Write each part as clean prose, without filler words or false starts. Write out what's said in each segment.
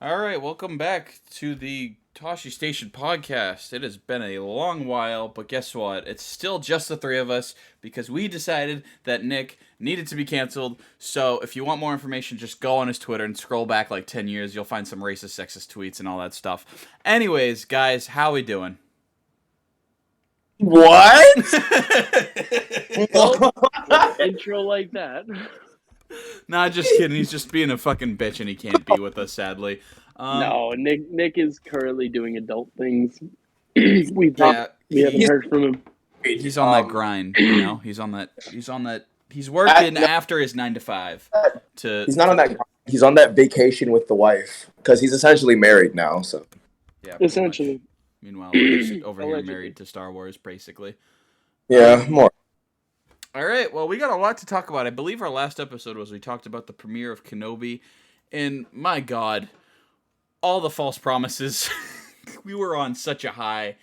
All right, welcome back to the Tosche Station Podcast. It has been a long while, but guess what? It's still just the three of us because we decided that Nick needed to be canceled. So if you want more information, just go on his Twitter and scroll back like 10 years. You'll find some racist, sexist tweets and all that stuff. Anyways, guys, how we doing? What? Intro like that. Nah, just kidding. He's just being a fucking bitch and he can't be with us, sadly. No, Nick is currently doing adult things. we haven't heard from him. He's on that grind, you know. He's on that. He's working after his 9 to 5. He's not on that. He's on that vacation with the wife because he's essentially married now. So yeah, essentially. Much. Meanwhile, we're over here married to Star Wars, basically. Yeah, more. All right. Well, we got a lot to talk about. I believe our last episode we talked about the premiere of Kenobi, and my God, all the false promises. We were on such a high.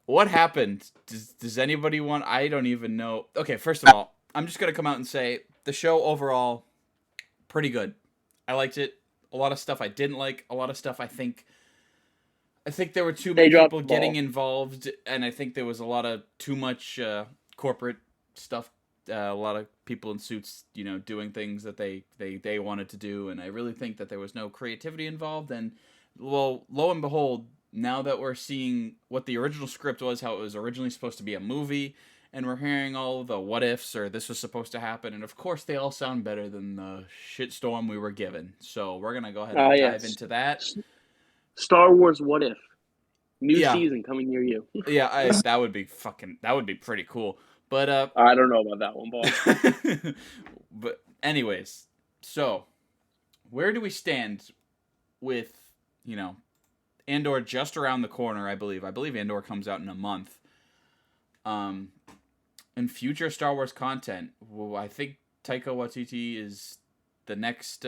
What happened? Does anybody want? I don't even know. Okay, first of all, I'm just gonna come out and say the show overall pretty good. I liked it. A lot of stuff I didn't like. A lot of stuff I think there were too many people getting involved, and I think there was a lot of too much corporate stuff. A lot of people in suits, doing things that they wanted to do, and I really think that there was no creativity involved. And well, lo and behold, now that we're seeing what the original script was, how it was originally supposed to be a movie, and we're hearing all the what ifs or this was supposed to happen, and of course they all sound better than the shitstorm we were given. So we're gonna go ahead and dive into that. Star Wars What If. New season coming near you. Yeah, that would be pretty cool. But I don't know about that one, boss. But anyways, so where do we stand with, Andor just around the corner, I believe. I believe Andor comes out in a month. And future Star Wars content. Well, I think Taika Waititi is the next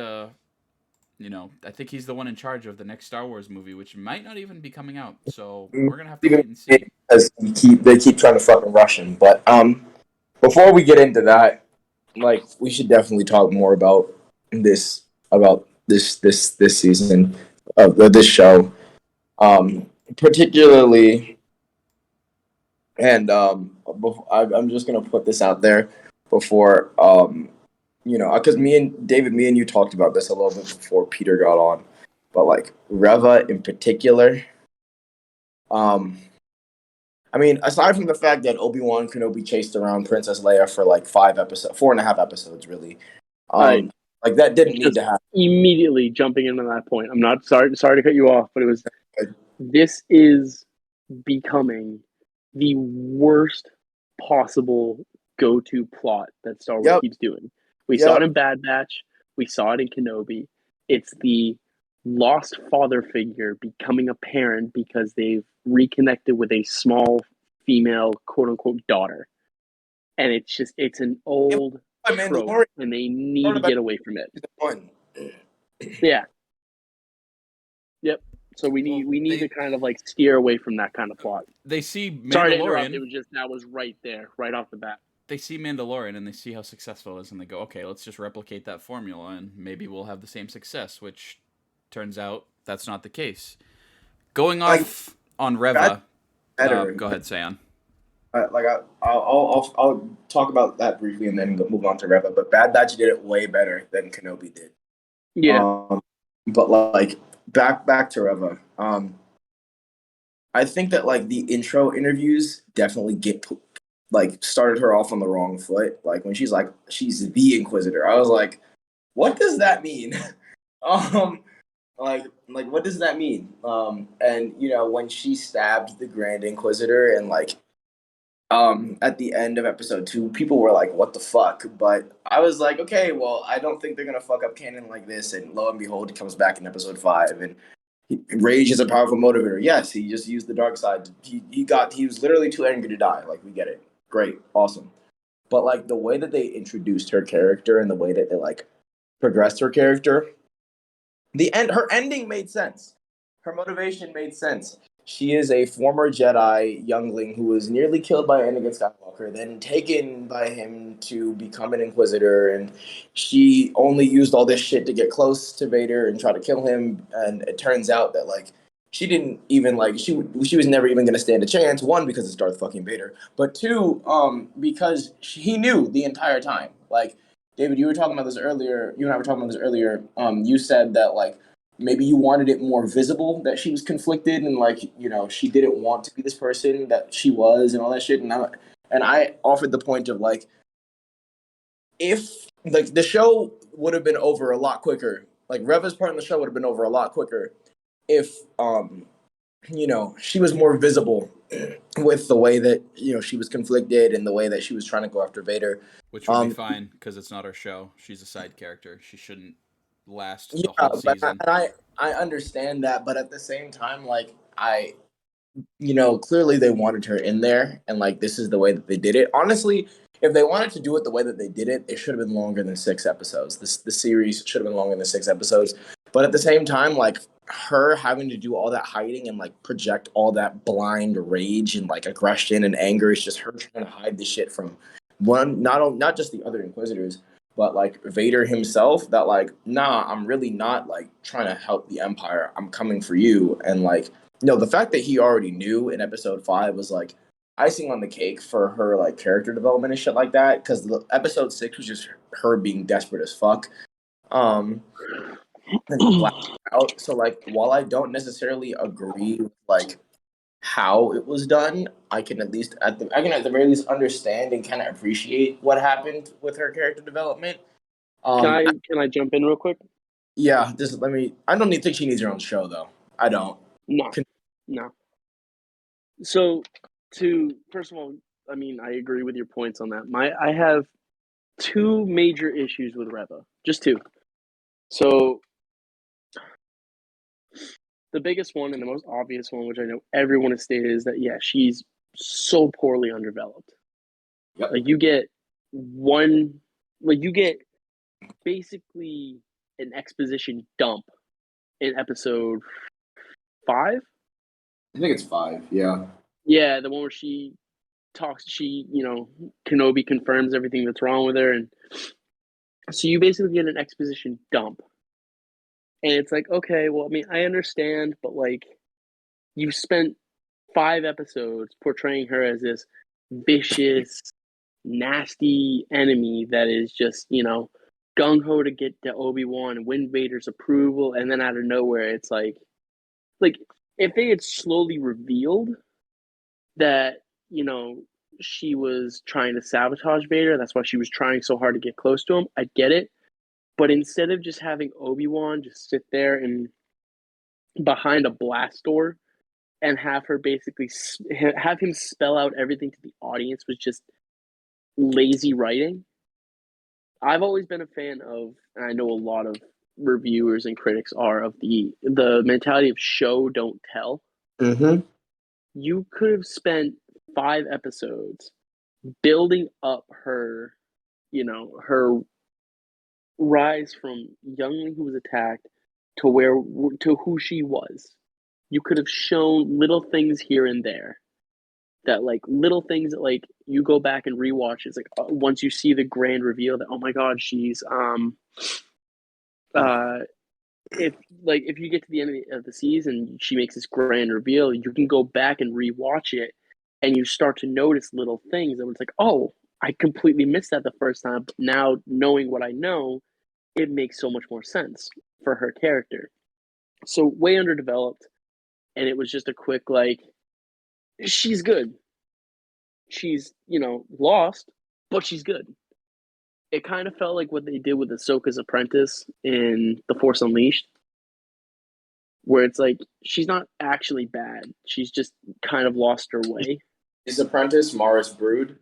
I think he's the one in charge of the next Star Wars movie, which might not even be coming out. So we're gonna have to wait and see. Because they keep trying to fucking rush him. But before we get into that, we should definitely talk more about this season of this show, particularly. And I'm just gonna put this out there before because me and you talked about this a little bit before Peter got on, but Reva in particular. I mean, aside from the fact that Obi-Wan Kenobi chased around Princess Leia for 4.5 episodes, really, that didn't need to happen. Immediately jumping into that point, I'm not sorry to cut you off, but this is becoming the worst possible go-to plot that Star Wars keeps doing. We saw it in Bad Batch. We saw it in Kenobi. It's the lost father figure becoming a parent because they've reconnected with a small female quote-unquote daughter. And it's an old trope, and they need to get away from it. Yeah. Yep. So we need to kind of steer away from that kind of plot. They see Mandalorian. Sorry to interrupt. It was just that was right there, right off the bat. They see Mandalorian and they see how successful it is, and they go, okay, let's just replicate that formula, and maybe we'll have the same success, which turns out that's not the case. Going off on Reva, go ahead, Sayon. I'll talk about that briefly and then move on to Reva. But Bad Batch did it way better than Kenobi did. Yeah. But back to Reva. I think that the intro interviews definitely started her off on the wrong foot. When she's the Inquisitor, I was like, what does that mean? What does that mean? And when she stabbed the Grand Inquisitor and at the end of episode 2, people were like, what the fuck? But I was like, okay, well, I don't think they're gonna fuck up canon like this. And lo and behold, he comes back in episode 5, and rage is a powerful motivator. Yes, he just used the dark side. He was literally too angry to die. We get it. Great, awesome. But the way that they introduced her character and the way that they progressed her character, her ending made sense. Her motivation made sense. She is a former Jedi youngling who was nearly killed by Anakin Skywalker, then taken by him to become an Inquisitor, and she only used all this shit to get close to Vader and try to kill him. And it turns out that like she didn't even like she was never even going to stand a chance. One, because it's Darth fucking Vader, but two, because he knew the entire time. Like David, you were talking about this earlier. You and I were talking about this earlier. You said that like maybe you wanted it more visible that she was conflicted and like she didn't want to be this person that she was and all that shit. And I offered the point of like if like the show would have been over a lot quicker. Like Reva's part in the show would have been over a lot quicker if she was more visible with the way that she was conflicted and the way that she was trying to go after Vader. Which would be fine because it's not her show. She's a side character. She shouldn't last the Yeah, whole but season. I understand that, but at the same time, like clearly they wanted her in there, and like this is the way that they did it. Honestly, if they wanted to do it the way that they did it, it should have been longer than 6 episodes. The series should have been longer than 6 episodes. But at the same time, like her having to do all that hiding and like project all that blind rage and like aggression and anger is just her trying to hide the shit from not just the other Inquisitors, but like Vader himself. That like, nah, I'm really not like trying to help the Empire. I'm coming for you. And like, the fact that he already knew in episode 5 was like icing on the cake for her like character development and shit like that. Because episode 6 was just her being desperate as fuck. And black out. So like, while I don't necessarily agree with like how it was done, I can at the very least understand and kind of appreciate what happened with her character development. Can I jump in real quick? Yeah, just let me. I don't think she needs her own show though. I don't. No. So, first of all, I mean, I agree with your points on that. I have 2 major issues with Reva, just 2. So, the biggest one and the most obvious one, which I know everyone has stated, is that she's so poorly undeveloped. Yep. Like you get basically an exposition dump in episode 5. I think it's 5. Yeah. Yeah, the one where she talks. Kenobi confirms everything that's wrong with her, and so you basically get an exposition dump. And it's like, okay, well, I mean, I understand, but like, you've spent 5 episodes portraying her as this vicious, nasty enemy that is just, gung ho to get to Obi-Wan and win Vader's approval, and then out of nowhere, it's like if they had slowly revealed that, she was trying to sabotage Vader, that's why she was trying so hard to get close to him, I get it. But instead of just having Obi-Wan just sit there and behind a blast door and have her basically have him spell out everything to the audience was just lazy writing. I've always been a fan of, and I know a lot of reviewers and critics are, of the mentality of show don't tell. Mm-hmm. You could have spent 5 episodes building up her, her rise from youngling who was attacked to who she was. You could have shown little things here and there that little things that you go back and rewatch. It's like once you see the grand reveal that, oh my god, she's if you get to the end of the season, she makes this grand reveal, you can go back and rewatch it and you start to notice little things and it's like, oh, I completely missed that the first time, but now knowing what I know, it makes so much more sense for her character. So way underdeveloped, and it was just a quick she's good. She's, lost, but she's good. It kind of felt like what they did with Ahsoka's apprentice in The Force Unleashed, where it's like she's not actually bad. She's just kind of lost her way. His apprentice, Morris Brood.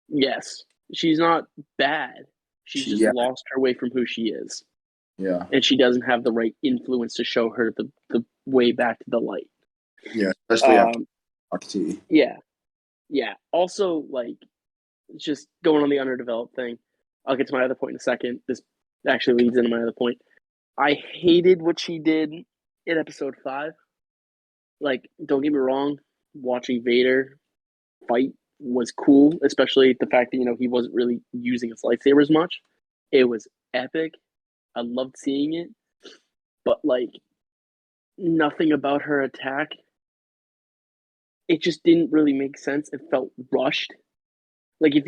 Yes, she's not bad. She's just lost her way from who she is. Yeah. And she doesn't have the right influence to show her the way back to the light. Yeah, especially after T. Yeah. Yeah. Also, just going on the underdeveloped thing, I'll get to my other point in a second. This actually leads into my other point. I hated what she did in episode 5. like, don't get me wrong, watching Vader fight was cool, especially the fact that, he wasn't really using his lightsaber as much. It was epic. I loved seeing it. But, like, nothing about her attack, it just didn't really make sense. It felt rushed. Like, if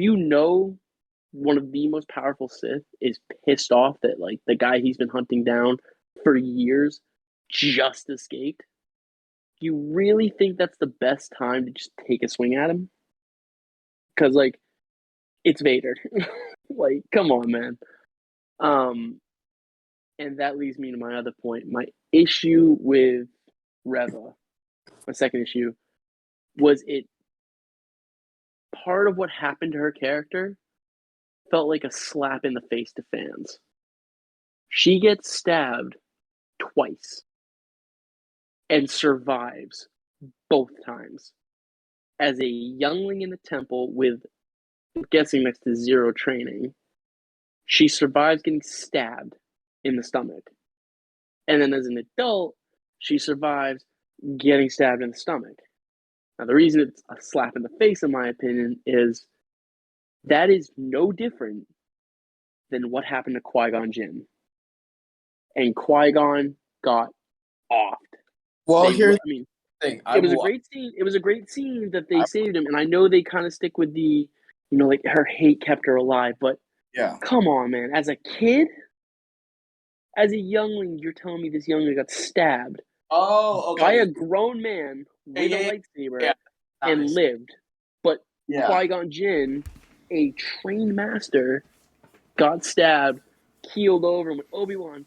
one of the most powerful Sith is pissed off that, like, the guy he's been hunting down for years just escaped, do you really think that's the best time to just take a swing at him? Because, like, it's Vader. Like, come on, man. And that leads me to my other point. My issue with Reva, my second issue, was it part of what happened to her character felt like a slap in the face to fans. She gets stabbed twice and survives both times. As a youngling in the temple with, I'm guessing, next to zero training, she survives getting stabbed in the stomach. And then as an adult, she survives getting stabbed in the stomach. Now, the reason it's a slap in the face, in my opinion, is that is no different than what happened to Qui-Gon Jinn. And Qui-Gon got offed. Well, here's the thing. It was a great scene. It was a great scene that they saved him. And I know they kind of stick with the, like, her hate kept her alive. But yeah. Come on, man. As a kid, as a youngling, you're telling me this youngling got stabbed by a grown man with a lightsaber and lived. But Qui-Gon Jinn, a trained master, got stabbed, keeled over, and went, Obi-Wan,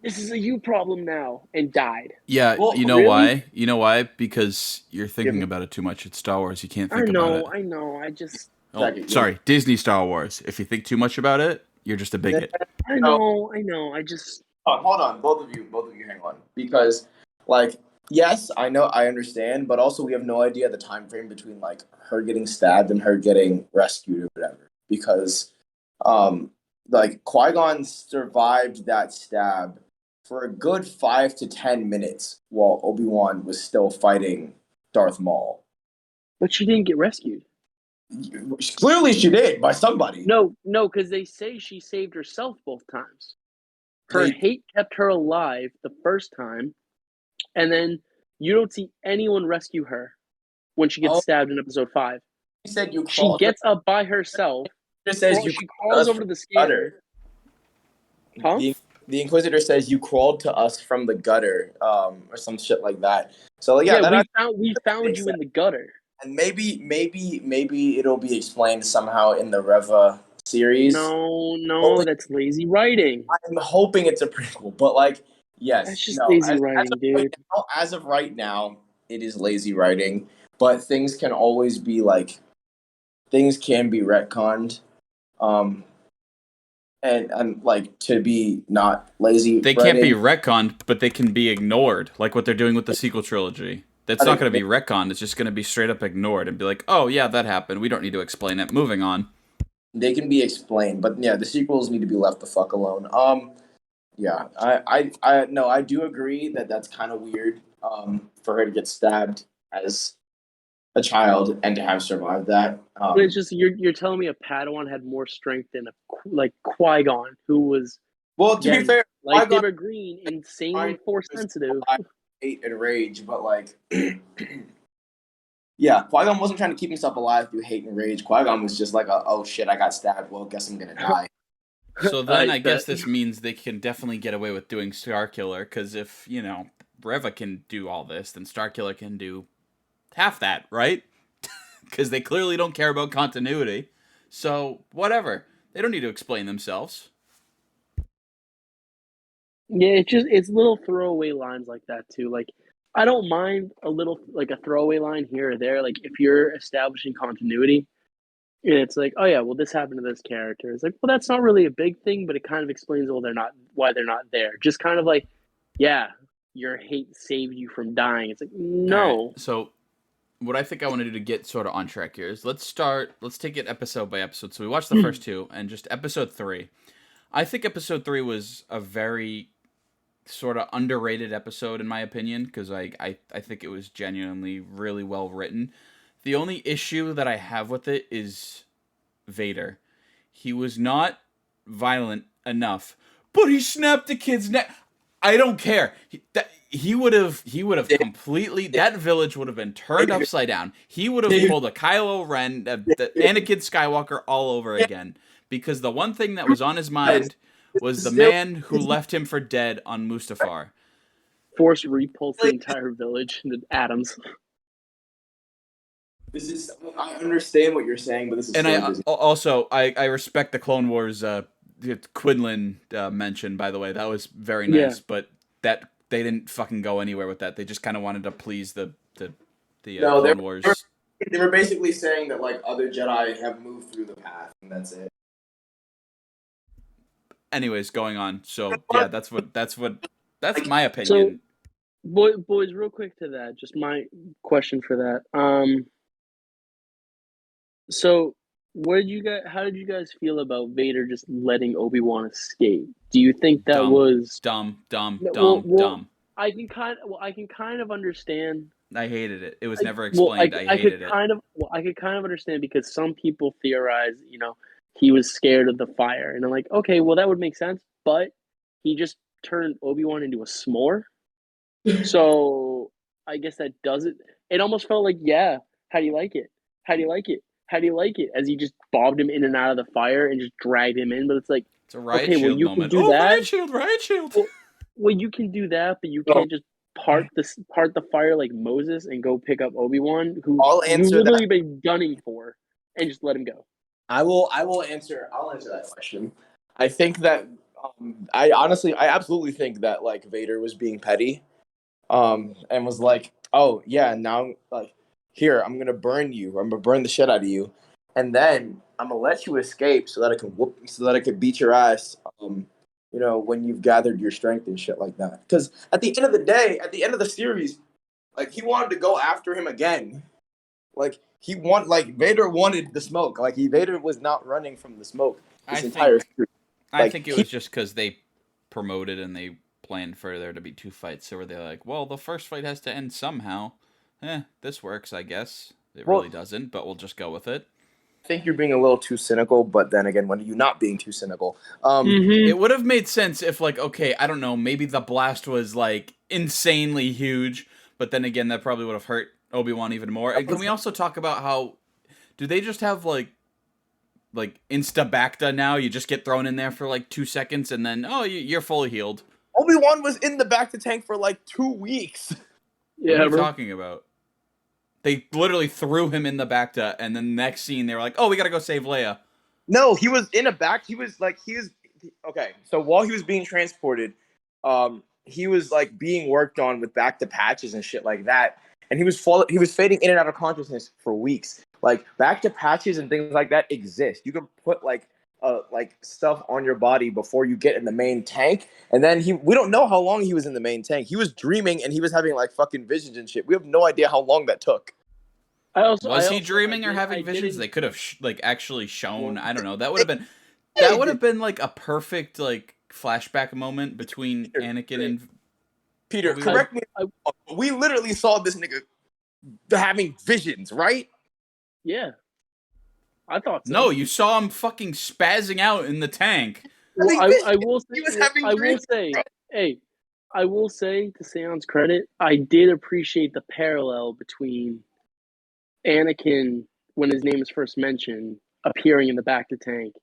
this is a you problem now, and died. Yeah, Well, you know really? why? You know why? Because you're thinking about it too much. It's Star Wars. You can't think about it. I know. I just... Oh, sorry, Disney Star Wars. If you think too much about it, you're just a bigot. I know. I just... Hold on. Both of you hang on. Because, like, yes, I know, I understand, but also we have no idea the time frame between, like, her getting stabbed and her getting rescued or whatever. Because, like, Qui-Gon survived that stab for a good 5 to 10 minutes while Obi-Wan was still fighting Darth Maul. But she didn't get rescued. Clearly she did, by somebody. No, because they say she saved herself both times. Her hate kept her alive the first time, and then you don't see anyone rescue her when she gets stabbed in episode 5. You said she gets up by herself. She crawls over to the scanner. Huh? The Inquisitor says you crawled to us from the gutter, or some shit like that. So yeah, we found you in the gutter. And maybe it'll be explained somehow in the Reva series. No, that's lazy writing. I'm hoping it's a prequel, but, like, yes, that's just lazy writing, dude. As of right now, it is lazy writing, but things can always be, like, things can be retconned, and like, to be not lazy. They can't be retconned, but they can be ignored, like what they're doing with the sequel trilogy. That's not going to be retconned. It's just going to be straight up ignored and be like, oh, yeah, that happened. We don't need to explain it. Moving on. They can be explained, but yeah, the sequels need to be left the fuck alone. Yeah, I do agree that that's kind of weird, for her to get stabbed as a child and to have survived that. But it's just, you're telling me a Padawan had more strength than Qui-Gon, who was, well, to be fair, lightsaber green, insanely force sensitive. Hate and rage, but, like, yeah, Qui-Gon wasn't trying to keep himself alive through hate and rage. Qui-Gon was just like, oh shit, I got stabbed. Well, guess I'm gonna die. So then I guess this means they can definitely get away with doing Starkiller, because if, Reva can do all this, then Starkiller can do half that, right? Because they clearly don't care about continuity. So, whatever. They don't need to explain themselves. Yeah, it's little throwaway lines like that too. Like, I don't mind a little, like, a throwaway line here or there. Like, if you're establishing continuity, and it's like, oh yeah, well, this happened to this character. It's like, well, that's not really a big thing, but it kind of explains why they're not there. Just kind of like, yeah, your hate saved you from dying. It's like, no. Right, so what I think I want to do to get sort of on track here is let's take it episode by episode. So we watched the first two, and just episode 3. I think episode 3 was a very sort of underrated episode in my opinion, because I think it was genuinely really well written. The only issue that I have with it is Vader. He was not violent enough, but he snapped the kid's neck. I don't care. He would have completely, that village would have been turned upside down. He would have pulled a Kylo Ren, the Anakin Skywalker all over again, because the one thing that was on his mind was the man who left him for dead on Mustafar. Force repulsed the entire village into atoms. I understand what you're saying, but this is. And I respect the Clone Wars Quinlan mention, by the way. That was very nice, but that they didn't fucking go anywhere with that. They just kind of wanted to please the Clone Wars. They were basically saying that like other Jedi have moved through the path, and that's it. Anyways, going on. So yeah, that's my opinion. So, boys, real quick to that, just my question for that. So how did you guys feel about Vader just letting Obi-Wan escape? Do you think that was dumb? I can kind of understand. I hated it. It was never explained. I hated it. I could kind of understand, because some people theorize, he was scared of the fire, and I'm like, okay, well that would make sense, but he just turned Obi-Wan into a s'more. So I guess that does it. It almost felt like, yeah, how do you like it? How do you like it? How do you like it? As he just bobbed him in and out of the fire and just dragged him in. But it's like, it's a riot shield moment. Riot shield. Well, you can do that, but you can't just part the fire like Moses and go pick up Obi-Wan, who you've literally been gunning for, and just let him go. I'll answer that question. I think that I absolutely think that like Vader was being petty, and was like, oh yeah, now like, here, I'm gonna burn you. I'm gonna burn the shit out of you, and then I'm gonna let you escape so that I can beat your ass. When you've gathered your strength and shit like that. Because at the end of the day, at the end of the series, like he wanted to go after him again. Like Vader wanted the smoke. Like Vader was not running from the smoke this entire series. I think it was just because they promoted and they planned for there to be two fights. So they're like, well, the first fight has to end somehow. This works, I guess. It really doesn't, but we'll just go with it. I think you're being a little too cynical, but then again, when are you not being too cynical? It would have made sense if, like, okay, I don't know, maybe the blast was, like, insanely huge, but then again, that probably would have hurt Obi-Wan even more. And can we also talk about how, do they just have, like Insta-Bacta now? You just get thrown in there for, like, 2 seconds, and then, you're fully healed. Obi-Wan was in the Bacta tank for, like, 2 weeks. Yeah, what are you talking about? They literally threw him in the Bacta, and then the next scene, they were like, oh, we gotta go save Leia. No, he was in a back. Okay, so while he was being transported, he was, like, being worked on with Bacta patches and shit like that, and he was fading in and out of consciousness for weeks. Like, Bacta patches and things like that exist. You can put, like stuff on your body before you get in the main tank, and then we don't know how long he was in the main tank. He was dreaming and he was having like fucking visions and shit. We have no idea how long that took. Was he dreaming or having visions? They could have actually shown. I don't know. That would have been like a perfect like flashback moment between Anakin and Peter. Correct me. We literally saw this nigga having visions, right? Yeah. I thought so. No, you saw him fucking spazzing out in the tank. Well, I will say, to Seon's credit, I did appreciate the parallel between Anakin, when his name is first mentioned, appearing in the Bacta tank,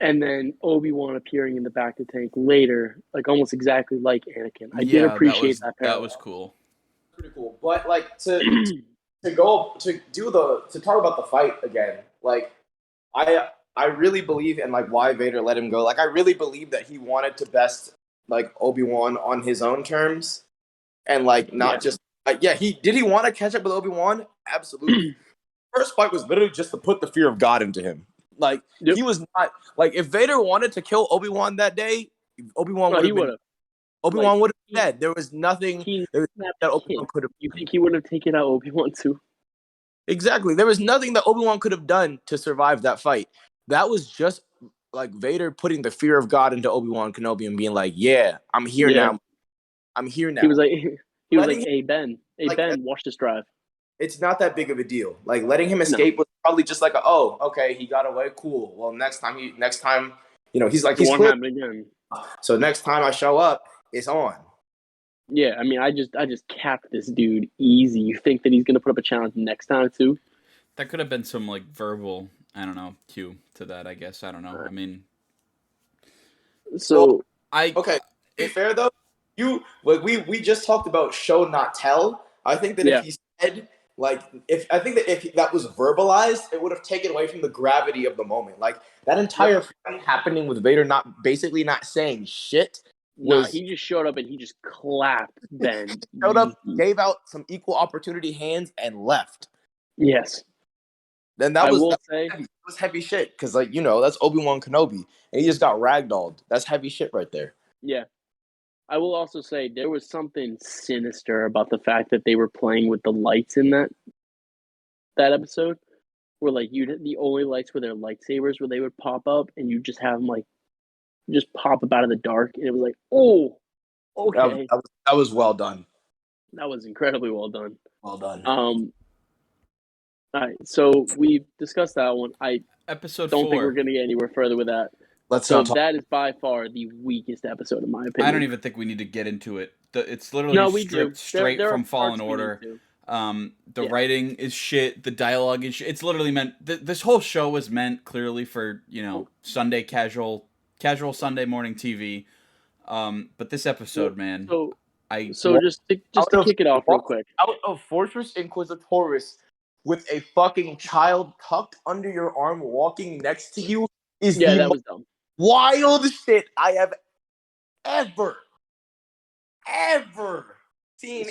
and then Obi-Wan appearing in the Bacta tank later, like almost exactly like Anakin. I did appreciate that parallel. That was cool. Pretty cool. But like to talk about the fight again. Like, I really believe in like why Vader let him go. Like, I really believe that he wanted to best like Obi-Wan on his own terms, and like not just like he want to catch up with Obi-Wan. Absolutely. First fight was literally just to put the fear of God into him. Like he was not like, if Vader wanted to kill Obi-Wan that day, Obi-Wan would have. Obi-Wan would have said there was nothing that Obi-Wan could have. You think he would have taken out Obi-Wan too? Exactly. There was nothing that Obi-Wan could have done to survive that fight. That was just like Vader putting the fear of God into Obi-Wan Kenobi and being like, yeah, I'm here now. I'm here now. He was like, Letting hey Ben, watch this drive. It's not that big of a deal. Like letting him escape was probably just like, okay, he got away, cool. Well, next time, he's like, he's won't clear. happen again. So next time I show up, it's on. Yeah, I mean, I just capped this dude easy. You think that he's gonna put up a challenge next time too? That could have been some like verbal, I don't know, cue to that. I guess I don't know. I mean, so okay. To be fair though, we just talked about show not tell. I think that if he said if that was verbalized, it would have taken away from the gravity of the moment. Like that entire thing happening with Vader not saying shit. He just showed up and he just clapped Ben. Showed up, gave out some equal opportunity hands, and left. Yes. Then that was heavy shit because that's Obi-Wan Kenobi and he just got ragdolled. That's heavy shit right there. Yeah. I will also say there was something sinister about the fact that they were playing with the lights in that episode, where like the only lights were their lightsabers, where they would pop up and you just have them like just pop up out of the dark, and it was like, oh, okay, that was well done. That was incredibly well done. Well done. All right, so we've discussed that one. I episode don't 4. think we're going to get anywhere further with that. That is by far the weakest episode, in my opinion. I don't even think we need to get into it. It's literally stripped straight from Fallen Order. The writing is shit. The dialogue is shit. It's literally meant. This whole show was meant clearly for Sunday casual Sunday morning TV. But this episode, man. Just to kick it off real quick. Out of Fortress Inquisitoris with a fucking child tucked under your arm, walking next to you is that was dumb. Wild shit I have ever seen.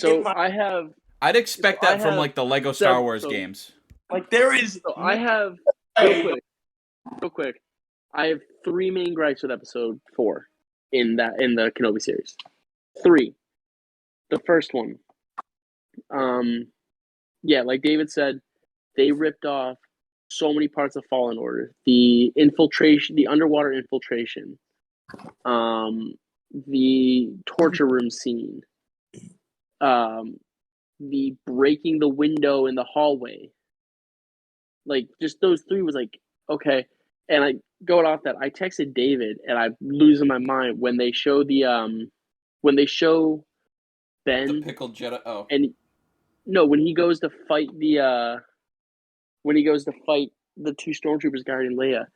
I'd expect that from like the Lego Star Wars games. Like there is. So I have real quick. I have 3 main gripes with episode 4 in the Kenobi series. 3. The first one, like David said, they ripped off so many parts of Fallen Order. The infiltration, the underwater infiltration, the torture room scene, the breaking the window in the hallway. Like, just those 3 was like, okay. And I going off that, I texted David, and I'm losing my mind when they show Ben, the pickled Jedi. Oh, and no, when he goes to fight the 2 stormtroopers guarding Leia,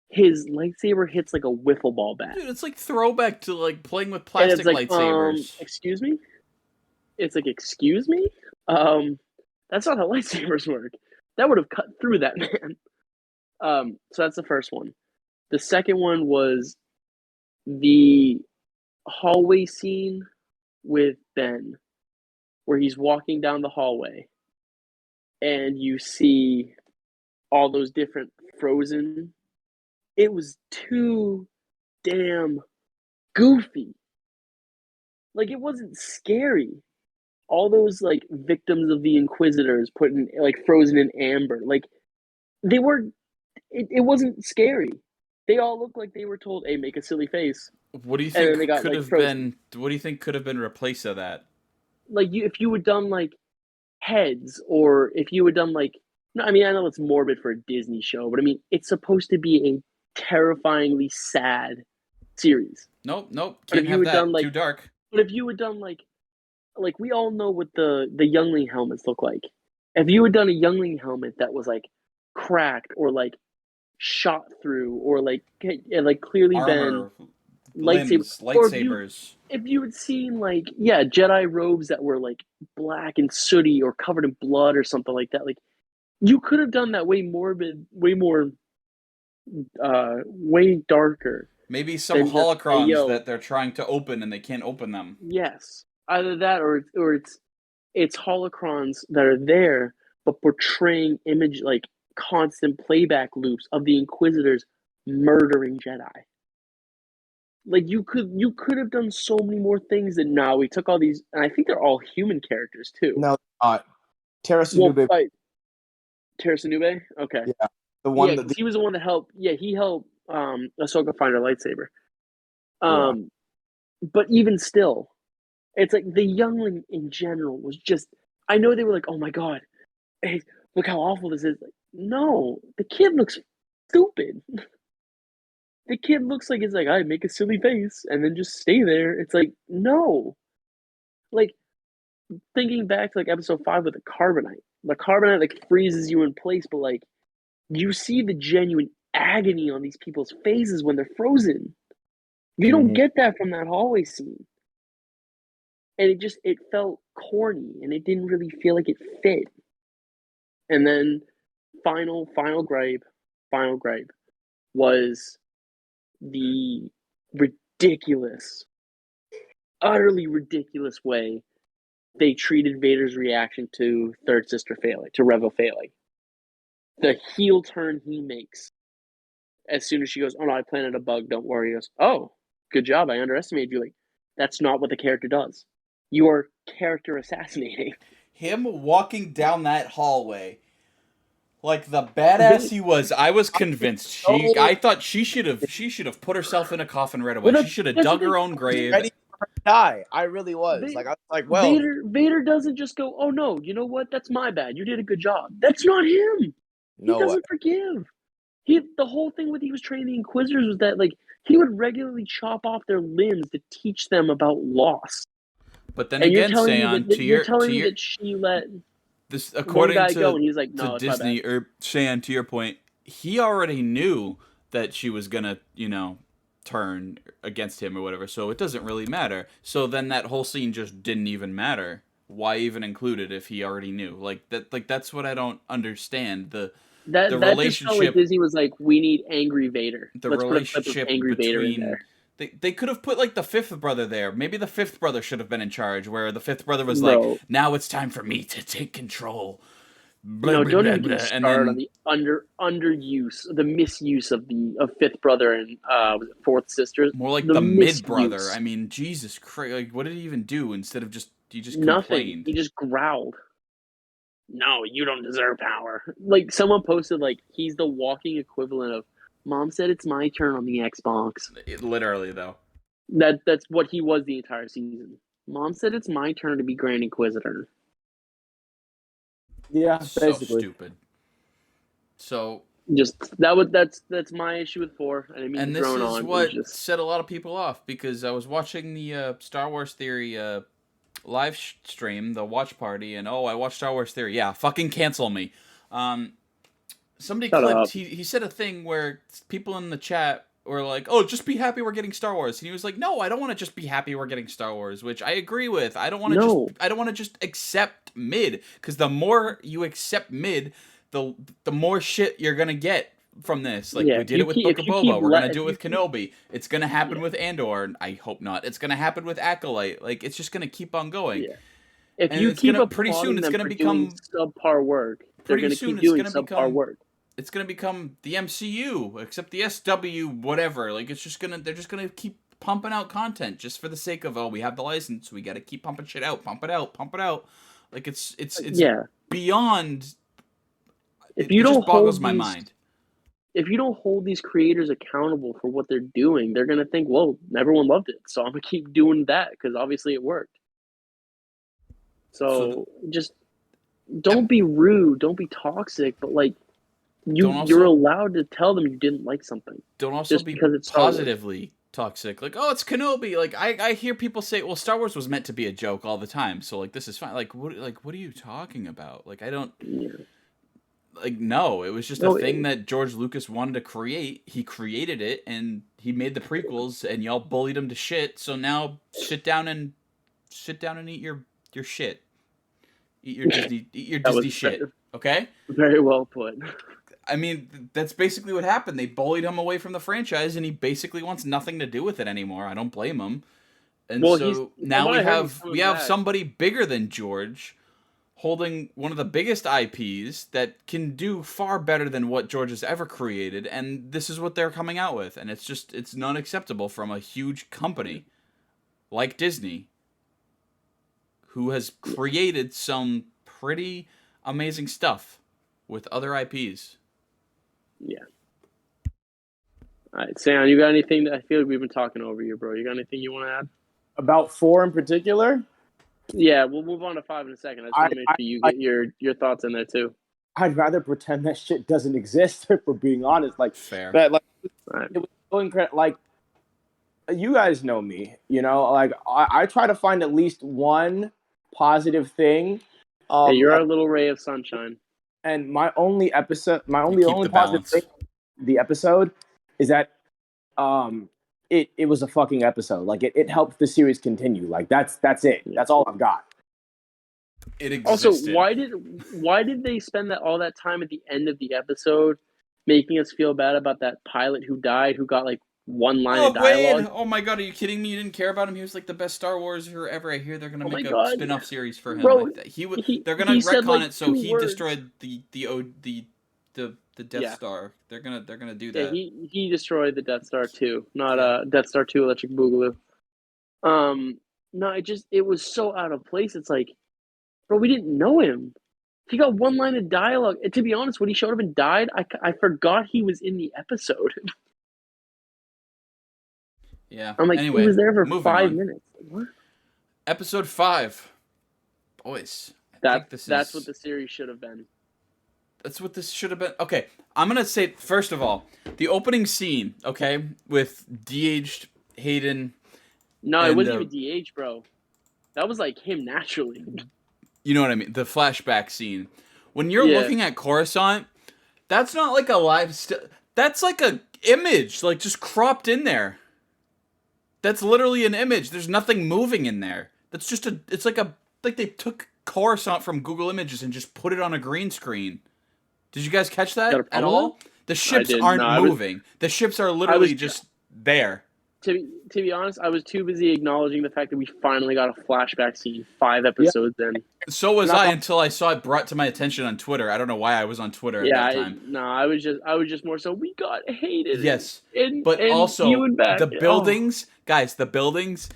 his lightsaber hits like a wiffle ball bat. Dude, it's like throwback to like playing with plastic lightsabers. Excuse me? It's like, excuse me? That's not how lightsabers work. That would have cut through that man. So that's the first one. The second one was the hallway scene with Ben, where he's walking down the hallway and you see all those different frozen. It was too damn goofy. Like, it wasn't scary. All those like victims of the Inquisitors put in like frozen in amber. Like, they were. It wasn't scary. They all looked like they were told, "Hey, make a silly face." What do you think could have been? What do you think could have been replaced of that? Like, if you had done like heads, or if you had done like, no, I mean, I know it's morbid for a Disney show, but I mean, it's supposed to be a terrifyingly sad series. Nope, can't have that. Too dark. But if you had done like we all know what the youngling helmets look like. If you had done a youngling helmet that was like cracked or like shot through, or like clearly armor, been lightsabers. If you had seen like Jedi robes that were like black and sooty or covered in blood or something like that, like you could have done that way morbid, way more, way darker. Maybe some holocrons that they're trying to open and they can't open them. Yes, either that or it's holocrons that are there but portraying image like constant playback loops of the Inquisitors murdering Jedi. Like, you could have done so many more things than now. We took all these, and I think they're all human characters too. No, Terrace Nube. Terrace Nube? Okay. Yeah. The one he was the one that helped. Yeah, he helped Ahsoka find her lightsaber. But even still, It's like the youngling in general was just. I know they were like, "Oh my god, hey, look how awful this is." Like, no, the kid looks stupid. The kid looks like it's like I make a silly face and then just stay there. It's like no, like thinking back to like episode 5 with the carbonite like freezes you in place, but like you see the genuine agony on these people's faces when they're frozen. You don't Mhm. get that from that hallway scene. And it felt corny and it didn't really feel like it fit. And then final gripe was the ridiculous, utterly ridiculous way they treated Vader's reaction to Third Sister failing, to Revo failing. The heel turn he makes as soon as she goes, "Oh no, I planted a bug, don't worry." He goes, "Oh, good job, I underestimated you." Like, that's not what the character does. You are character assassinating. Him walking down that hallway like the badass he was, I was convinced I thought she should have put herself in a coffin right away. Well, She should have that's the dug thing. her own grave. Ready for her to die. I really was. Va- Like I was like, well, Vader doesn't just go, "Oh no, you know what? That's my bad. You did a good job." That's not him. He no way. doesn't forgive. The whole thing with he was training the Inquisitors was that like he would regularly chop off their limbs to teach them about loss. But then And again, Seon, telling me that she let this one according guy go, and he's like, to "No, it's my bad." Disney or Seon, to your point, he already knew that she was gonna, turn against him or whatever. So it doesn't really matter. So then that whole scene just didn't even matter. Why even include it if he already knew? That's what I don't understand. The That just felt like relationship Disney was like, "We need angry Vader. the Let's put a clip of relationship angry Vader in between there." they could have put like the fifth brother there. Maybe the fifth brother should have been in charge, where the fifth brother was like, Bro, now it's time for me to take control. Blah, no, blah, don't blah, even get blah. me And started on then the the misuse of Fifth Brother and was it Fourth Sisters. more like The the mid brother. misuse. I mean, Jesus Christ! Like, what did he even do instead of he just Nothing. complained? He just growled. No, you don't deserve power. Like someone posted, like he's the walking equivalent of "Mom said it's my turn on the Xbox." Literally though, That's what he was the entire season. Mom said it's my turn to be Grand Inquisitor. Yeah, so basically. stupid. So Just that's my issue with 4. I didn't mean to and this drone is on. It was what just set a lot of people off because I was watching the Star Wars Theory live stream, the watch party, and I watched Star Wars Theory. Yeah, fucking cancel me. Somebody shut clipped. up. He said a thing where people in the chat were like, "Oh, just be happy we're getting Star Wars," and he was like, "No, I don't want to just be happy we're getting Star Wars," which I agree with. No, I don't want to just accept mid because the more you accept mid, the more shit you're gonna get from this. Like yeah. we did it with Book of If you keep Boba, we're gonna if do it you with keep Kenobi. It's gonna happen yeah with Andor. I hope not. It's gonna happen with Acolyte. Like it's just gonna keep on going, yeah. If and you it's keep gonna pretty soon applauding it's them gonna for doing become subpar work, they're pretty gonna soon keep it's doing gonna subpar become work. it's gonna become the MCU, except the SW whatever. Like they're just gonna keep pumping out content just for the sake of we have the license, we got to keep pumping shit out, pump it out, pump it out. Like it's Yeah. beyond. If It you just don't boggles hold my these mind. if you don't hold these creators accountable for what they're doing, they're gonna think, "Well, everyone loved it, so I'm gonna keep doing that because obviously it worked." So So just don't be rude, don't be toxic, but like don't you're also allowed to tell them you didn't like something just be because it's Star Wars. positively toxic. Like it's Kenobi. Like I hear people say, well, Star Wars was meant to be a joke all the time, so like this is fine. What are you talking about? Like I don't. Yeah. Like no, it was just a No, thing that George Lucas wanted to create. He created it and he made the prequels and y'all bullied him to shit. So now sit down and eat your shit. Eat your that Disney was shit. Okay? very well put. I mean, that's basically what happened. They bullied him away from the franchise and he basically wants nothing to do with it anymore. I don't blame him. And Well, so from now what I heard, he's coming we have back. somebody bigger than George holding one of the biggest IPs that can do far better than what George has ever created, and this is what they're coming out with, and it's not acceptable from a huge company like Disney, who has created some pretty amazing stuff with other IPs. Yeah. All right, Sam, you got anything that I feel like we've been talking over you, bro? You got anything you want to add? About 4 in particular. Yeah, we'll move on to 5 in a second. I just want to make sure you get your thoughts in there too. I'd rather pretend that shit doesn't exist. If we're being honest, like Fair. that, like Right. it was so incredible. Like you guys know me, like I try to find at least one positive thing. Hey, you're our little ray of sunshine. And my only positive balance. thing, the episode, is that it was a fucking episode. Like it helped the series continue. Like that's it. That's all I've got. It existed. Also, why did they spend all that time at the end of the episode making us feel bad about that pilot who died, who got like one line of dialogue? Wade. Oh my god, are you kidding me? You didn't care about him? He was like the best Star Warser ever. I hear they're gonna make a spin-off series for him. Bro, they're gonna retcon it so he destroyed the Death Star. They're gonna do that. Yeah, he destroyed the Death Star 2, not Death Star 2 Electric Boogaloo. No, it was so out of place. It's like, bro, we didn't know him. He got one line of dialogue. And to be honest, when he showed up and died, I forgot he was in the episode. Yeah. I'm like, anyway, he was there for 5 on. minutes. What? Episode 5. Boys. That's what the series should have been. That's what this should have been. Okay, I'm going to say, first of all, the opening scene, okay, with de-aged Hayden. No, it wasn't even de-aged, bro. That was like him naturally. You know what I mean? The flashback scene. When you're looking at Coruscant, that's not like a live... that's like a image, like just cropped in there. That's literally an image. There's nothing moving in there. That's just it's like they took Coruscant from Google Images and just put it on a green screen. Did you guys catch that at all? The ships aren't moving. The ships are literally just there. To be honest, I was too busy acknowledging the fact that we finally got a flashback scene 5 episodes in. So was I until I saw it brought to my attention on Twitter. I don't know why I was on Twitter at that time. I was just more so we got hated. Yes, and also the buildings, guys. The buildings,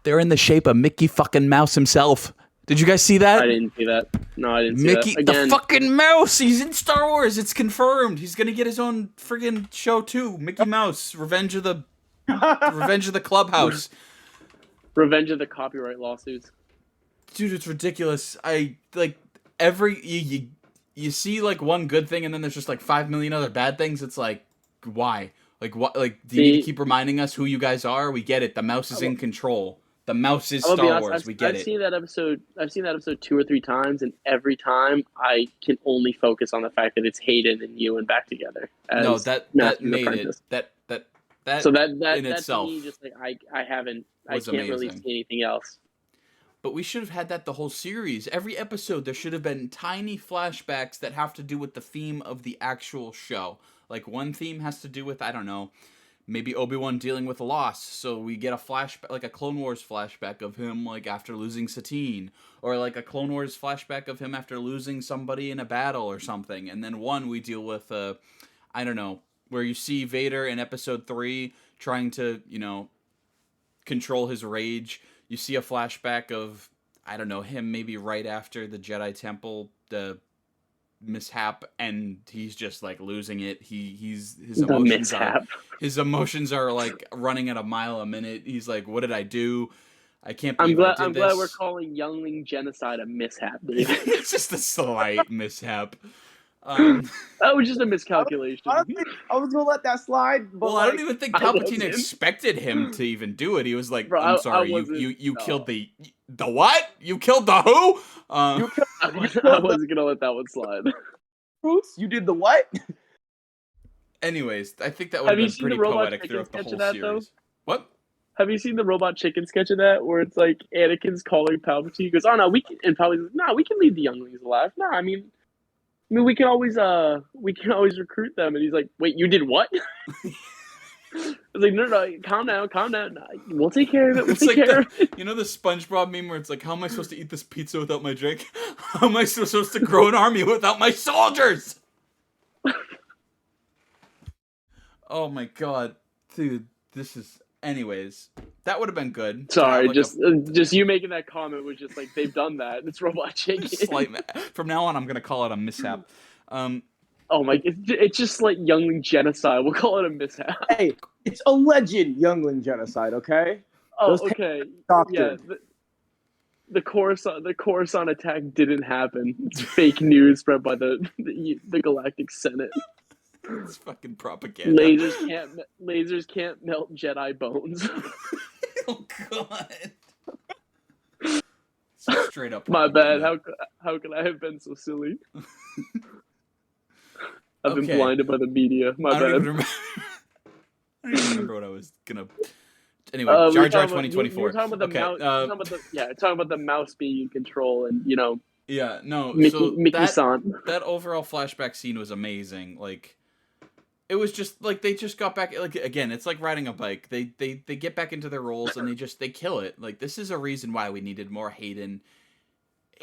they're in the shape of Mickey fucking Mouse himself. Did you guys see that? I didn't see that. No, I didn't see Mickey, that. Again, the fucking mouse. He's in Star Wars. It's confirmed. He's gonna get his own friggin' show too. Mickey Mouse, Revenge of the Clubhouse. Revenge of the copyright lawsuits. Dude, it's ridiculous. I like you see like one good thing and then there's just like 5 million other bad things. It's like, why? Like what? Like, do you need to keep reminding us who you guys are? We get it. The mouse is in control. The mouse is Star Wars. We get it. I've seen that episode 2 or 3 times, and every time I can only focus on the fact that it's Hayden and Ewan back together. No, that made it. That so that in itself, to me, just like I can't amazing. really see anything else. But we should have had that the whole series. Every episode, there should have been tiny flashbacks that have to do with the theme of the actual show. Like, one theme has to do with, I don't know, maybe Obi-Wan dealing with a loss. So we get a flashback, like a Clone Wars flashback of him, like, after losing Satine. Or, like, a Clone Wars flashback of him after losing somebody in a battle or something. And then one, we deal with, I don't know, where you see Vader in Episode 3 trying to, control his rage. You see a flashback of, I don't know, him maybe right after the Jedi Temple, the mishap, and he's just like losing it. His emotions are like running at a mile a minute. He's like, what did I do? I can't believe I'm glad we're calling Youngling genocide a mishap. It's just a slight mishap. That was just a miscalculation. Honestly, I was gonna let that slide. But I don't even think Palpatine expected him to even do it. He was like, "I'm sorry, you killed the what? You killed the who?" I wasn't gonna let that one slide. Bruce, you did the what? Anyways, I think that would have been pretty poetic throughout the whole series. Though? What? Have you seen the Robot Chicken sketch of that, where it's like Anakin's calling Palpatine? He goes, "Oh no, we can," and Palpatine's like, "No, we can leave the younglings alive. No, I mean, we can always recruit them." And he's like, "Wait, you did what?" I was like, no, calm down. No, we'll take care of it. We'll take care of it. You know the SpongeBob meme where it's like, how am I supposed to eat this pizza without my drink? How am I supposed to grow an army without my soldiers? Oh my god. Dude, this is... Anyways, that would have been good. Sorry, just you making that comment was just like, they've done that. It's Robot Chicken. From now on, I'm going to call it a mishap. Oh my, it's just like Youngling genocide. We'll call it a mishap. Hey, it's alleged Youngling genocide, okay? Oh, Those okay. doctored. Yeah, the Coruscant attack didn't happen. It's fake news spread by the Galactic Senate. It's fucking propaganda. Lasers can't melt Jedi bones. Oh god. Straight up My propaganda. bad. How could I have been so silly? I've been Okay. blinded by the media. My I don't bad. even remember. I don't even remember what I was gonna. Anyway, Jar Jar 2024. You were talking about the mouse. Talking about the mouse being in control, and Yeah, no. Mickey-san. That overall flashback scene was amazing. Like, it was just like they just got back. Like again, it's like riding a bike. They get back into their roles and they kill it. Like this is a reason why we needed more Hayden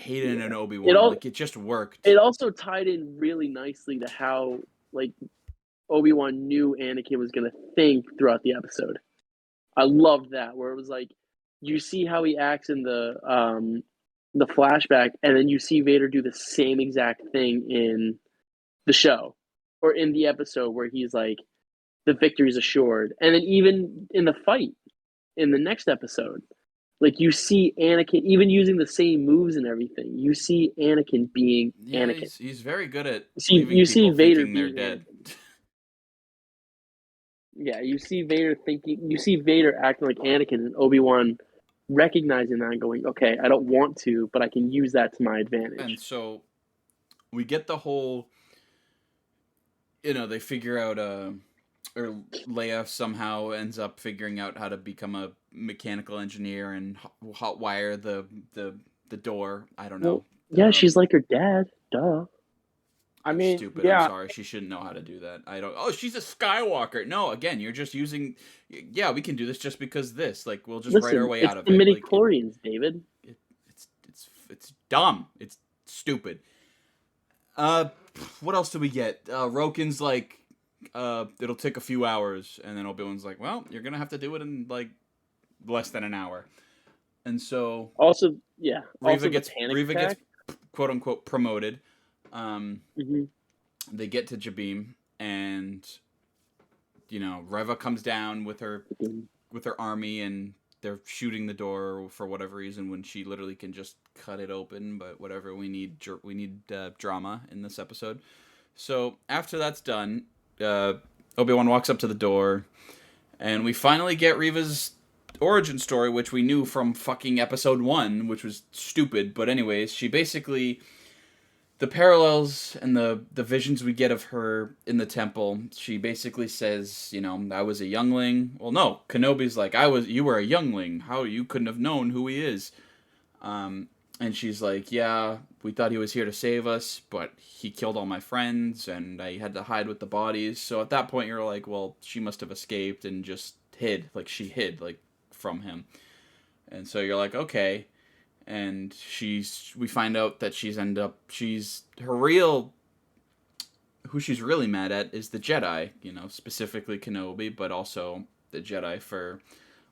and Obi-Wan. Like it just worked. It also tied in really nicely to how like Obi-Wan knew Anakin was gonna think throughout the episode. I loved that, where it was like you see how he acts in the flashback, and then you see Vader do the same exact thing in the show or in the episode where he's like, the victory's assured. And then even in the fight in the next episode, like you see Anakin even using the same moves and everything. You see Anakin being Anakin. He's very good at You see Vader thinking they're being dead. Yeah, you see Vader acting like Anakin, and Obi-Wan recognizing that and going, okay, I don't want to, but I can use that to my advantage. And so we get the whole, they figure out, or Leia somehow ends up figuring out how to become a mechanical engineer and hotwire the door. I don't know. Yeah, she's like her dad. Duh. I mean, stupid. yeah. I'm sorry. She shouldn't know how to do that. Oh, she's a Skywalker. No, again, you're just using. Yeah, we can do this just because this. Like, we'll just write our way out of it. It's the midi-chlorians, David. It's dumb. It's stupid. What else do we get? Roken's like, it'll take a few hours, and then Obi-Wan's like, well, you're gonna have to do it in like less than an hour. And so also, yeah, Reva gets quote unquote promoted. They get to Jabim, and Reva comes down with her army, and they're shooting the door for whatever reason when she literally can just cut it open. But whatever, we need drama in this episode. So after that's done, Obi-Wan walks up to the door, and we finally get Reva's origin story, which we knew from fucking episode 1, which was stupid. But anyways, she basically, the parallels and the visions we get of her in the temple, she basically says, I was a youngling. Well, no, Kenobi's like, you were a youngling. How you couldn't have known who he is. And she's like, yeah, we thought he was here to save us, but he killed all my friends, and I had to hide with the bodies. So at that point, you're like, well, she must have escaped and just hid. Like, she hid, like, from him. And so you're like, okay. And we find out that who she's really mad at is the Jedi, specifically Kenobi, but also the Jedi for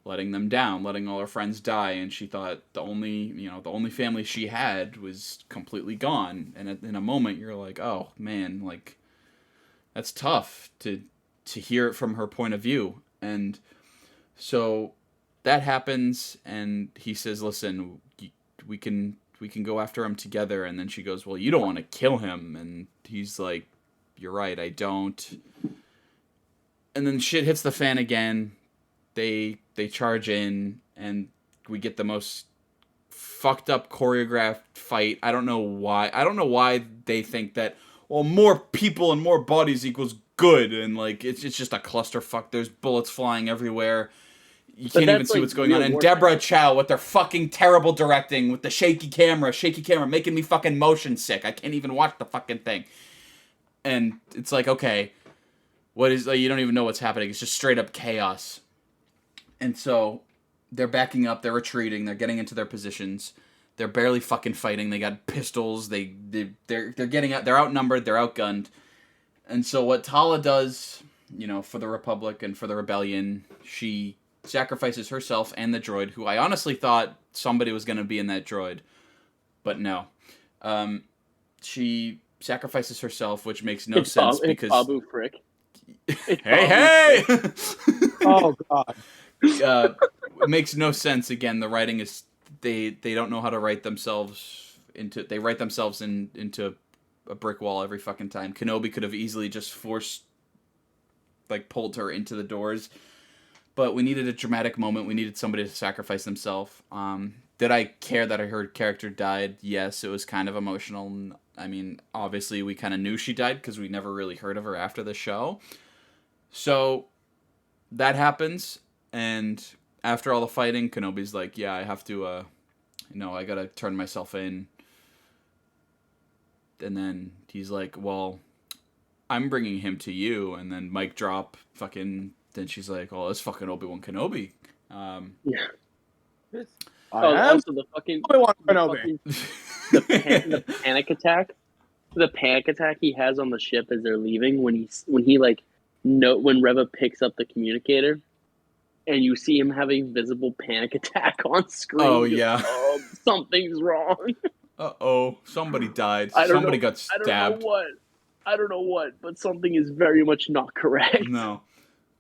letting them down, letting all her friends die, and she thought the only family she had was completely gone. And in a moment, you're like, oh man, like that's tough to hear it from her point of view. And so that happens, and he says, listen, we can go after him together. And then she goes, well, you don't want to kill him. And he's like, you're right, I don't. And then shit hits the fan again. They charge in, and we get the most fucked up choreographed fight. I don't know why they think that, well, more people and more bodies equals good, and like it's just a clusterfuck. There's bullets flying everywhere. You can't even see what's going on. And Deborah Chow with their fucking terrible directing, with the shaky camera, making me fucking motion sick. I can't even watch the fucking thing. And it's like, okay, what is, like, you don't even know what's happening. It's just straight up chaos. And so they're backing up, they're retreating, they're getting into their positions. They're barely fucking fighting. They got pistols. They're getting out. They're outnumbered. They're outgunned. And so what Tala does, for the Republic and for the Rebellion, she sacrifices herself and the droid, who I honestly thought somebody was going to be in that droid, but no. She sacrifices herself, which makes no sense because Babu Frick. Hey! Oh god. It makes no sense. Again, the writing is they don't know how to write themselves into. They write themselves into a brick wall every fucking time. Kenobi could have easily just pulled her into the doors, but we needed a dramatic moment. We needed somebody to sacrifice themselves. Did I care that her character died? Yes, it was kind of emotional. I mean, obviously we kind of knew she died because we never really heard of her after the show. So that happens, and after all the fighting, Kenobi's like, yeah, I have to, I gotta turn myself in. And then he's like, well, I'm bringing him to you. And then mic drop, then she's like, oh, that's fucking Obi-Wan Kenobi. Yeah. Also, the fucking Obi-Wan Kenobi. the panic attack. The panic attack he has on the ship as they're leaving when Reva picks up the communicator, and you see him have a visible panic attack on screen. Oh yeah, something's wrong. Somebody died. Got stabbed. I don't know what, but something is very much not correct. No.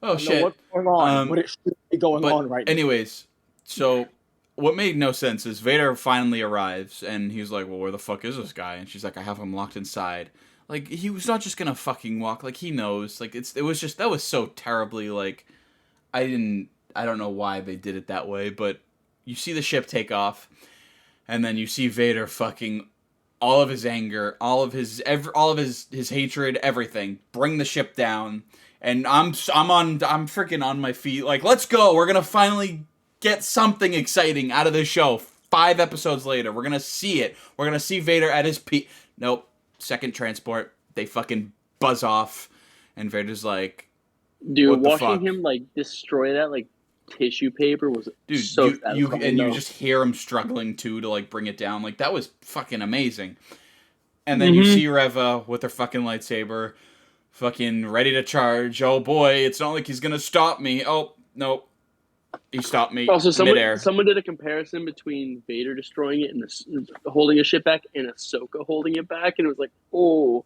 Oh shit. What's going on? What is going on right now? Anyways, so what made no sense is Vader finally arrives, and he's like, well, where the fuck is this guy? And she's like, I have him locked inside. Like, he was not just gonna fucking walk. Like, he knows. Like, that was so terribly, like, I don't know why they did it that way, but you see the ship take off, and then you see Vader fucking all of his anger, all of his hatred, everything, bring the ship down, and I'm freaking on my feet, like, let's go, we're gonna finally get something exciting out of this show. 5 episodes later, we're gonna see it. We're gonna see Vader at his peak. Nope. Second transport, they fucking buzz off, and Vader's like, dude, watching him like destroy that like tissue paper was so satisfying. You just hear him struggling too to like bring it down. Like, that was fucking amazing. And then you see Reva with her fucking lightsaber, fucking ready to charge. Oh boy, it's not like he's gonna stop me. Oh no, he stopped me. Also, midair. Someone did a comparison between Vader destroying it and holding a ship back, and Ahsoka holding it back, and it was like, oh,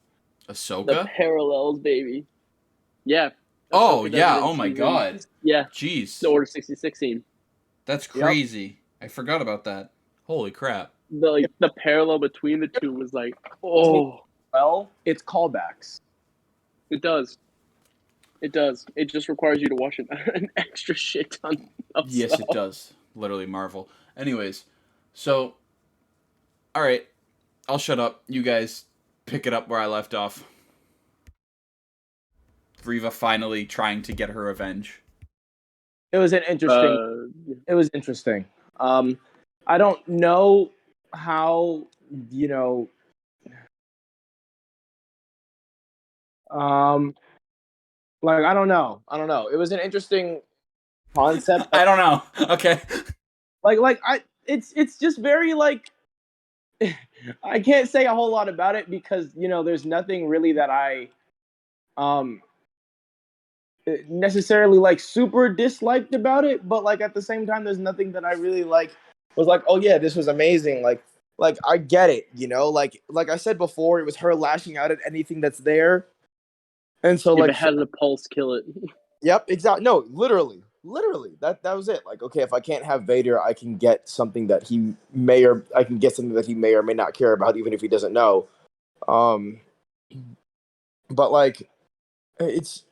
Ahsoka, the parallels, baby. Yeah. Oh yeah. Oh my god. Yeah. Jeez. The Order 66 scene. That's crazy. Yep. I forgot about that. Holy crap. The parallel between the two was like, oh. Well, it's callbacks. It does. It does. It just requires you to watch an extra shit ton of stuff. Yes, it does. Literally Marvel. Anyways, so, all right, I'll shut up. You guys pick it up where I left off. Reva finally trying to get her revenge. It was an interesting. It was interesting. I don't know how Like, I don't know. It was an interesting concept. I don't know. Okay. It's just very like I can't say a whole lot about it because there's nothing really that I necessarily like super disliked about it, but like at the same time there's nothing that I really like was like, oh yeah, this was amazing. Like I get it, like I said before, it was her lashing out at anything that's there. And so if it has a pulse, kill it. Yep, exactly. No, literally. That was it. Like, okay, if I can't have Vader, I can get something that he may or may not care about, even if he doesn't know. But like, it's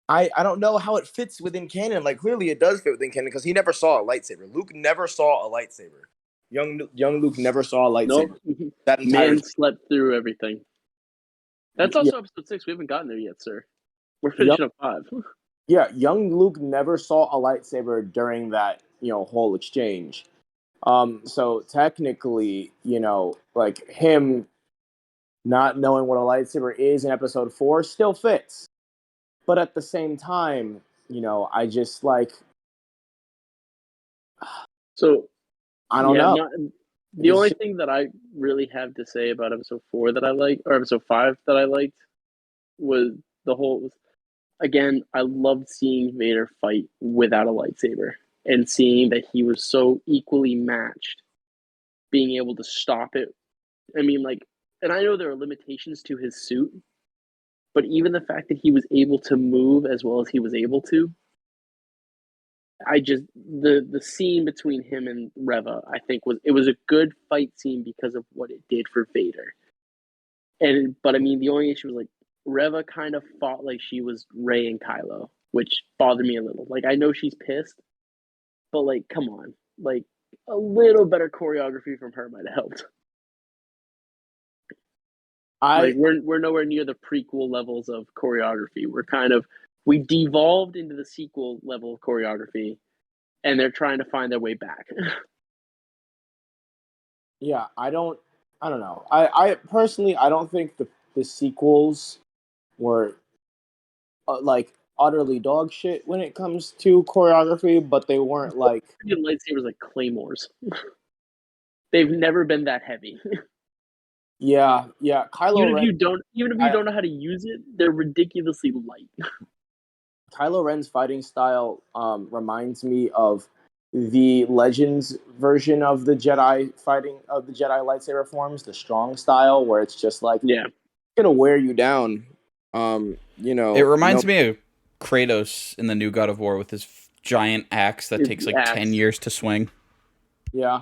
I don't know how it fits within canon. Like, clearly it does fit within canon because he never saw a lightsaber. Luke never saw a lightsaber. Young Luke never saw a lightsaber. Nope. That entire man slept through everything. That's also episode 6. We haven't gotten there yet, sir. We're finishing up 5. Yeah, young Luke never saw a lightsaber during that, whole exchange. So technically, like him not knowing what a lightsaber is in episode 4 still fits. But at the same time, I just like. So, I don't know. The only thing that I really have to say about episode 4 that I liked, or episode 5 that I liked, was the whole. Again, I loved seeing Vader fight without a lightsaber and seeing that he was so equally matched, being able to stop it. I mean, like, and I know there are limitations to his suit, but even the fact that he was able to move as well as he was able to, I just the scene between him and Reva, I think it was a good fight scene because of what it did for Vader. But I mean, the only issue was like Reva kind of fought like she was Rey and Kylo, which bothered me a little. Like I know she's pissed, but like, come on, like a little better choreography from her might have helped. Like we're nowhere near the prequel levels of choreography. We devolved into the sequel level of choreography, and they're trying to find their way back. Yeah, I don't know. I personally, I don't think the sequels were like utterly dog shit when it comes to choreography, but they weren't like lightsabers like claymores. They've never been that heavy. Yeah. Kylo even if Ren, you don't know how to use it, they're ridiculously light. Kylo Ren's fighting style reminds me of the Legends version of the Jedi lightsaber forms, the strong style, where it's just like gonna wear you down. It reminds me of Kratos in the new God of War with his giant axe that takes like 10 years to swing. Yeah.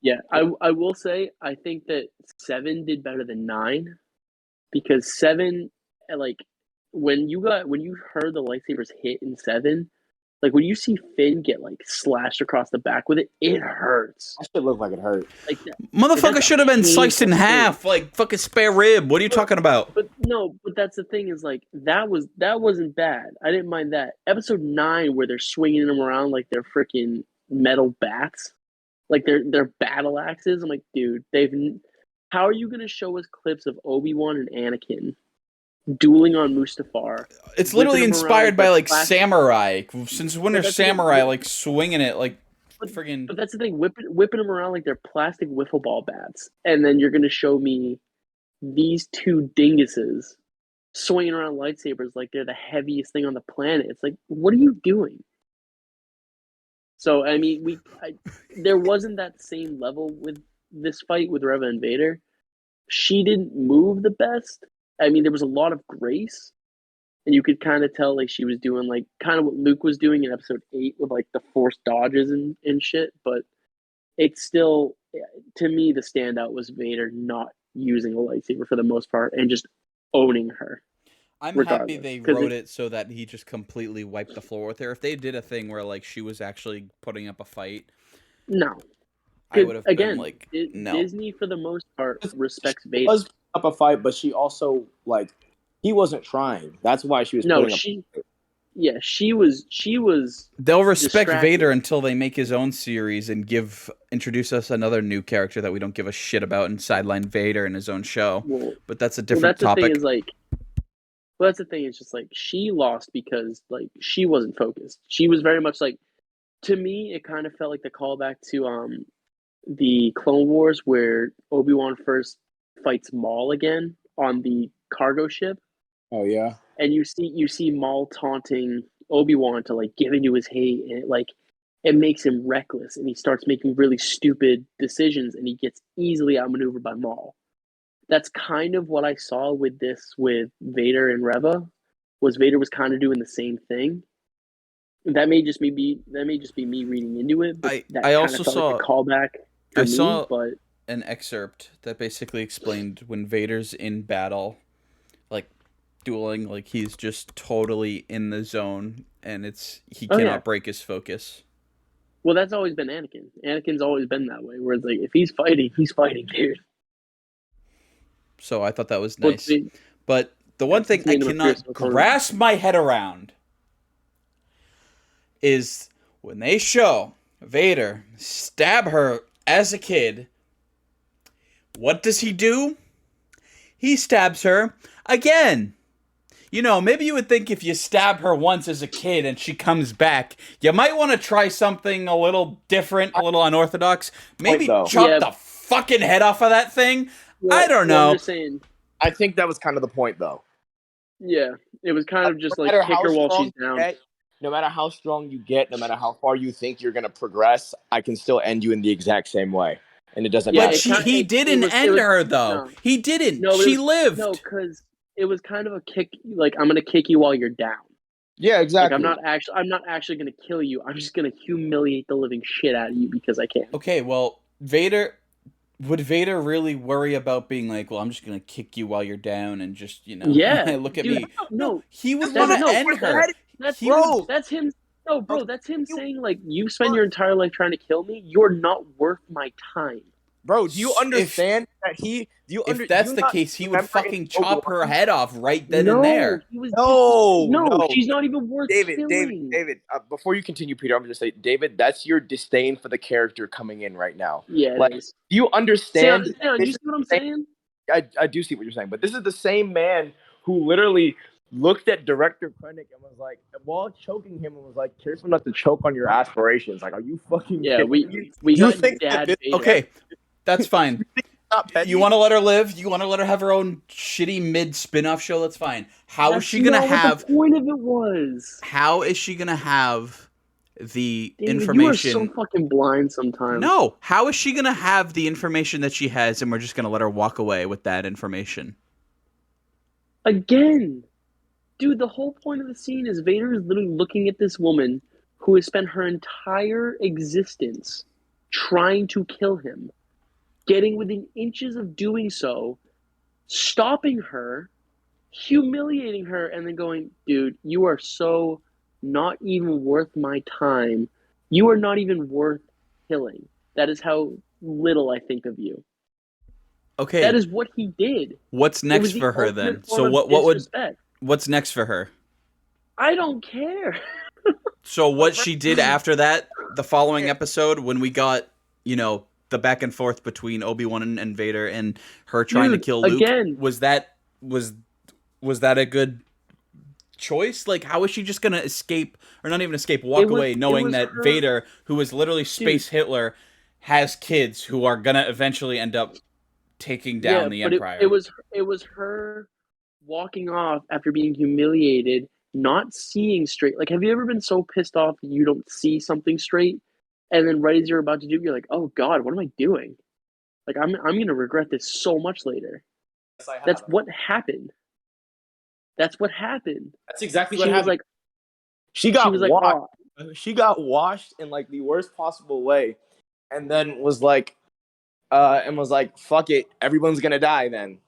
Yeah, I will say I think that 7 did better than 9 because 7, like when you heard the lightsabers hit in 7, like when you see Finn get like slashed across the back with it, it hurts. That shit looked like it hurt. Like motherfucker should have been sliced in half, like fucking spare rib. What are you talking about? But that's the thing is like that wasn't bad. I didn't mind that. Episode 9 where they're swinging them around like they're freaking metal bats. Like they're battle axes. I'm like, dude, how are you gonna show us clips of Obi-Wan and Anakin dueling on Mustafar? It's literally inspired by like samurai. Since when are samurai like swinging it like friggin'? But that's the thing, whipping them around like they're plastic wiffle ball bats, and then you're gonna show me these two dinguses swinging around lightsabers like they're the heaviest thing on the planet. It's like, what are you doing? So I mean, there wasn't that same level with this fight with Reva and Vader. She didn't move the best. I mean, there was a lot of grace, and you could kind of tell like she was doing like kind of what Luke was doing in Episode 8 with like the forced dodges and shit. But it's still, to me, the standout was Vader not using a lightsaber for the most part and just owning her. I'm happy they wrote it so that he just completely wiped the floor with her. If they did a thing where like she was actually putting up a fight, no, I would have been like, no. Disney for the most part respects Vader. She was up a fight, but she also like he wasn't trying. That's why she was. She was. They'll respect Vader until they make his own series and introduce us another new character that we don't give a shit about and sideline Vader in his own show. Well, but that's a different topic. The thing is like. Well, that's the thing. It's just like she lost because like she wasn't focused. She was very much like, to me, it kind of felt like the callback to the Clone Wars where Obi-Wan first fights Maul again on the cargo ship. Oh yeah. And you see Maul taunting Obi-Wan to like give into his hate, and it makes him reckless, and he starts making really stupid decisions, and he gets easily outmaneuvered by Maul. That's kind of what I saw with Vader and Reva. Vader was kind of doing the same thing. That may just be me reading into it. But I also saw like a callback. I saw an excerpt that basically explained when Vader's in battle, like dueling, like he's just totally in the zone, and he cannot break his focus. Well, that's always been Anakin. Anakin's always been that way. Where it's like if he's fighting, dude. So I thought that was nice. But the one thing I cannot grasp my head around is when they show Vader stab her as a kid, what does he do? He stabs her again. You know, maybe you would think if you stab her once as a kid and she comes back, you might want to try something a little different, a little unorthodox. Maybe chop the fucking head off of that thing. I don't know. I think that was kind of the point, though. Yeah, it was kind of just like kick her while she's down. No matter how strong you get, no matter how far you think you're going to progress, I can still end you in the exact same way. And it doesn't matter. But he didn't end her, though. No. He didn't. No, she lived. No, because it was kind of a kick, like, I'm going to kick you while you're down. Yeah, Like, exactly. I'm not actually gonna kill you. I'm just gonna humiliate the living shit out of you because I can. Okay, well, would Vader really worry about being like, well, I'm just gonna kick you while you're down and just, Yeah, look at dude, me? no, He would that's- want to no, end her. that's He would. Bro, that's him. No, bro, that's him you- saying like, you spend your entire life trying to kill me. You're not worth my time. bro, do you If- understand that he? Do you If that's the case, he would fucking chop her head off right then and there. He was No, she's not even worth killing. David. Before you continue, Peter, I'm just say, David, that's your disdain for the character coming in right now. Yeah, Like, it is. do you understand? Sam, you see what I'm saying? I do see what you're saying, but this is the same man who literally looked at Director Krennic and was like, while choking him, and was like, "Careful not to choke on your aspirations." Like, are you fucking? Yeah, kidding we me? we You got think Dad that Vader. Okay, that's fine. Not petty? You want to let her live? You want to let her have her own shitty mid spin-off show? That's fine. How is she gonna not have? What the point of it was? How is she gonna have the David, information? You are so fucking blind sometimes. No, how is she gonna have the information that she has, and we're just gonna let her walk away with that information? Again, dude, the whole point of the scene is Vader is literally looking at this woman who has spent her entire existence trying to kill him, getting within inches of doing so, stopping her, humiliating her, and then going, dude, you are so not even worth my time. You are not even worth killing. That is how little I think of you. Okay, That is what he did. what's next for her then? So what's next for her? I don't care. So what she did after that, the following episode, when we got, the back and forth between Obi-Wan and Vader and her trying to kill Luke, again, was that a good choice? Like, how is she just gonna escape, or not even escape, walk away, knowing that Vader, who is literally Space Hitler, has kids who are gonna eventually end up taking down the Empire? It was her walking off after being humiliated, not seeing straight. Like, have you ever been so pissed off you don't see something straight, and then right as you're about to do, you're like, oh God, what am I doing? Like, I'm gonna regret this so much later. That's what happened. That's what happened. That's exactly what happened. She got washed. She got washed in like the worst possible way, and then was like, "Fuck it, everyone's gonna die." Then,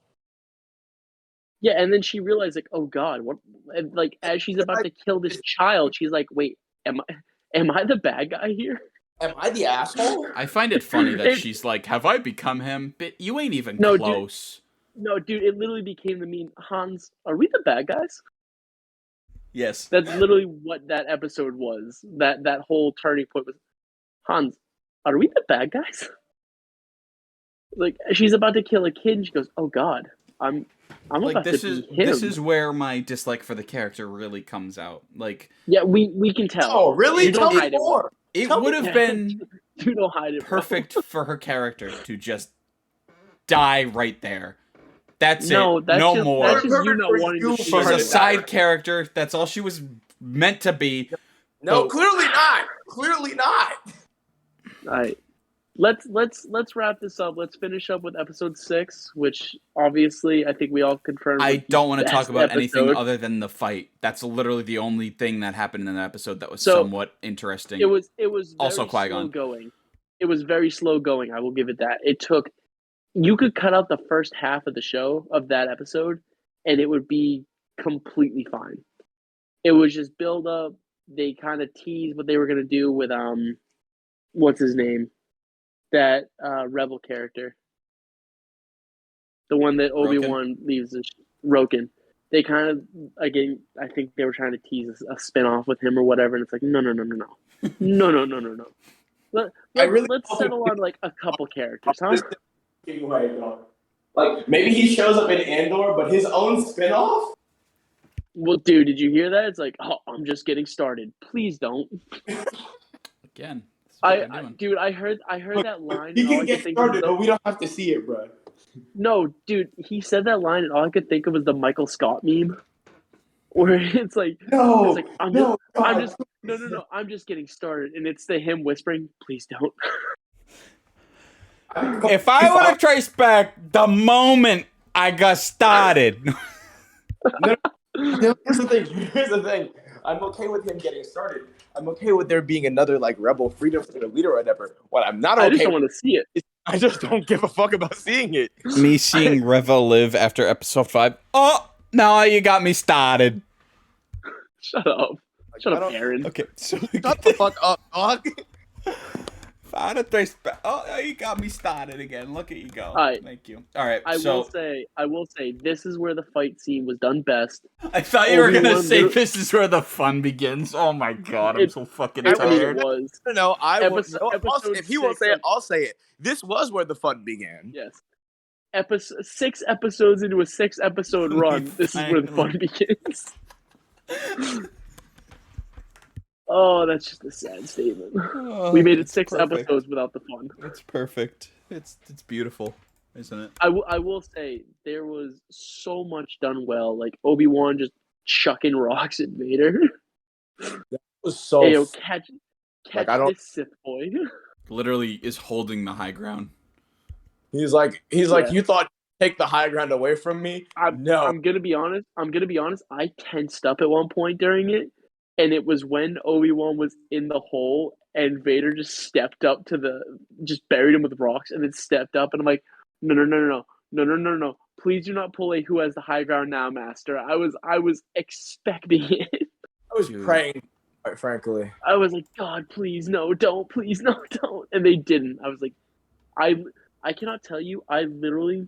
yeah, and then she realized, like, oh God, what? And, like, as she's about to kill this child, she's like, wait, am I the bad guy here? Am I the asshole? I find it funny that she's like, have I become him? But you ain't even close. No, dude, it literally became the meme. Hans, are we the bad guys? Yes. That's literally what that episode was. That whole turning point was, Hans, are we the bad guys? Like, she's about to kill a kid, and she goes, "Oh God, I'm like, about to be him." This is where my dislike for the character really comes out. Like, yeah, we can tell. Oh, really? Tell me more. It would have been don't hide it, perfect for her character to just die right there. That's it. No more. That's just you not wanting to see She's her a side character. That's all she was meant to be. No, clearly not. Clearly not. All right. Let's wrap this up. Let's finish up with episode 6, which obviously I think we all confirmed. I don't want to talk about anything other than the fight. That's literally the only thing that happened in that episode that was somewhat interesting. It was also very Qui-Gon. slow going. It was very slow going. I will give it that. You could cut out the first half of the show of that episode, and it would be completely fine. It was just build up. They kind of teased what they were gonna do with what's his name? That rebel character, the one that Obi-Wan leaves, Roken. They kind of, again, I think they were trying to tease a spin-off with him or whatever, and it's like, no. Let's settle on like a couple characters, huh? Like, maybe he shows up in Andor, but his own spin-off? Well, dude, did you hear that? It's like, oh, I'm just getting started. Please don't. Again. Dude, I heard that line. He can get started, but we don't have to see it, bro. No, dude, he said that line, and all I could think of was the Michael Scott meme, where it's like, I'm just getting started, and it's him whispering, "Please don't." If I would have traced back the moment I got started. No, here's the thing. I'm okay with him getting started. I'm okay with there being another like rebel freedom for the leader or whatever. What I'm not okay I just don't want to see it. is I just don't give a fuck about seeing it. Me seeing Reva live after episode 5. Oh, now you got me started. Shut up. Shut up, Aaron. Okay, so Shut the fuck up, dog. Oh, you got me started again. Look at you go. Alright. Thank you. All right, I will say, this is where the fight scene was done best. I thought you were gonna Obi-Wan say literally- this is where the fun begins. Oh my god, I'm so fucking It tired. was. No, I will. Episode If he won't 6 say it, I'll say it. This was where the fun began. Yes. 6 episodes into a 6-episode run, this is where the fun begins. Oh, that's just a sad statement. We made it 6 episodes without the fun. It's perfect. It's beautiful, isn't it? I will say, there was so much done well. Like, Obi-Wan just chucking rocks at Vader. It was so. Hey, yo, catch Like, I don't- this Sith boy. Literally is holding the high ground. He's like, Yeah. you thought you'd take the high ground away from me? No. I'm gonna be honest. I tensed up at one point during it, and it was when Obi-Wan was in the hole and Vader just stepped up just buried him with rocks and then stepped up, and I'm like, no. Please do not pull a "who has the high ground now" master. I was expecting it. I was Dude. praying, quite frankly. I was like, God, please no, don't, please no, don't, and they didn't. I was like, I cannot tell you, I literally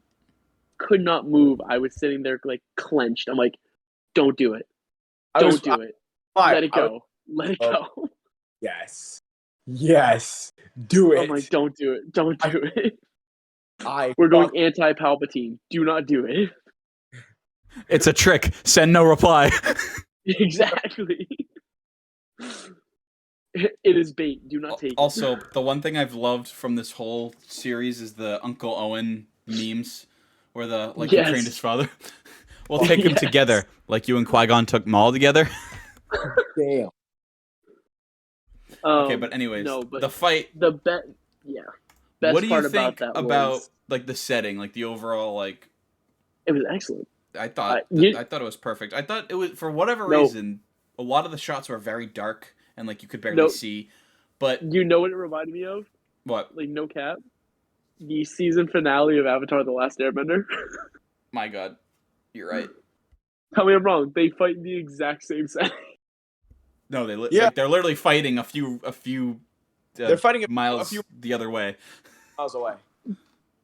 could not move. I was sitting there like clenched. I'm like, don't do it. Don't do it. Let it go. Let it go. Yes. Do it. I'm like, don't do it. Don't do it. We're going anti-Palpatine. Do not do it. It's a trick. Send no reply. Exactly. It is bait. Do not take it. Also, the one thing I've loved from this whole series is the Uncle Owen memes, where he trained his father. We'll take them together, like you and Qui-Gon took Maul together. Damn. Okay, but anyways, the fight. Best What do you part think about that about was, like the setting, like the overall like? it was excellent. I thought you- I thought it was perfect. I thought it was, for whatever reason, a lot of the shots were very dark and like you could barely see. But You know what it reminded me of? what? Like, no cap. The season finale of Avatar: The Last Airbender. My God, you're right. Tell me I'm wrong. They fight in the exact same setting. No, they're Yeah. literally fighting a few. They're fighting miles a few the other way. miles away.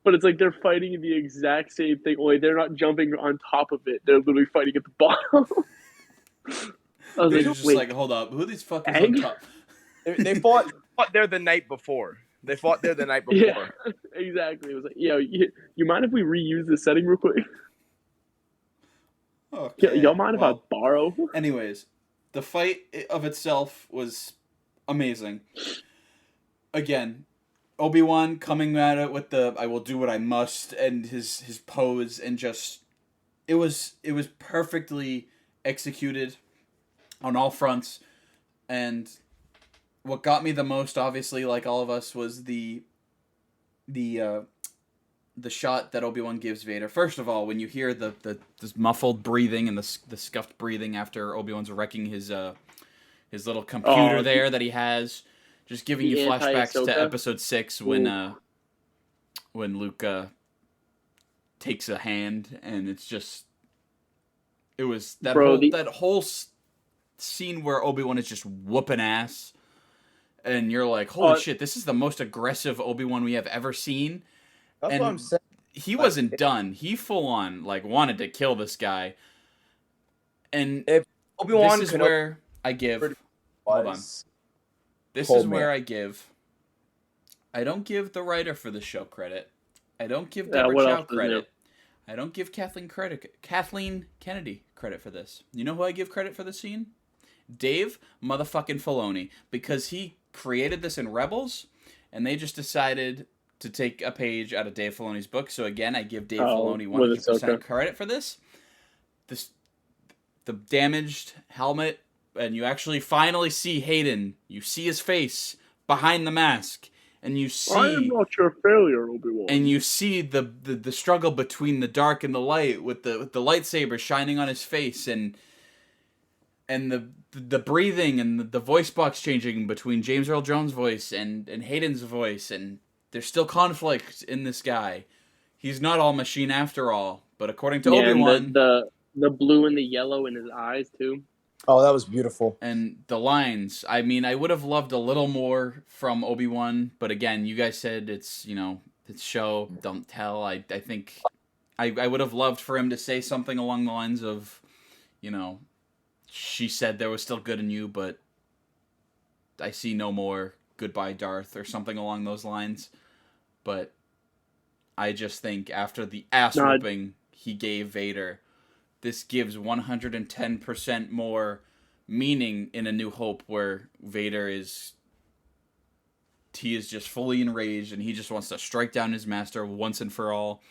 But it's like they're fighting in the exact same thing, only they're not jumping on top of it. They're literally fighting at the bottom. I was They're like, just wait, like, hold up, who are these fuckers Egg? on top? They fought there the night before. yeah, exactly. It was like, yo, you mind if we reuse this setting real quick? Okay, Y'all mind if I well, borrow? Anyways, the fight of itself was amazing. Again, Obi-Wan coming at it with the "I will do what I must" and his pose, and just it was perfectly executed on all fronts. And what got me the most, obviously, like all of us, was the shot that Obi-Wan gives Vader. First of all, when you hear this muffled breathing and the scuffed breathing after Obi-Wan's wrecking his little computer there that he has, just giving you flashbacks to episode 6 when Luke takes a hand, and it's just it was that whole scene where Obi-Wan is just whooping ass, and you're like, holy shit, this is the most aggressive Obi-Wan we have ever seen. That's And what I'm saying. he wasn't done. He full on wanted to kill this guy. And If Obi-Wan this is where I give. Hold on. This is where I don't give the writer for the show credit. I don't give Deborah Chow credit. I don't give Kathleen Kennedy credit for this. You know who I give credit for the scene? Dave motherfucking Filoni, because he created this in Rebels, and they just decided to take a page out of Dave Filoni's book. So again, I give Dave Filoni 100% credit for this. The damaged helmet, and you actually finally see Hayden. You see his face behind the mask, and you see I am not your failure, Obi-Wan. And you see the struggle between the dark and the light with the lightsaber shining on his face, and and the breathing and the voice box changing between James Earl Jones' voice and Hayden's voice, and there's still conflict in this guy. He's not all machine after all, but according to Obi-Wan, the blue and the yellow in his eyes too. Oh, that was beautiful. and the lines. I mean, I would have loved a little more from Obi-Wan, but again, you guys said it's it's show, don't tell. I think I would have loved for him to say something along the lines of, she said there was still good in you, but I see no more. Goodbye, Darth, or something along those lines. But I just think after the ass whooping he gave Vader, this gives 110% more meaning in A New Hope, where Vader is just fully enraged and he just wants to strike down his master once and for all.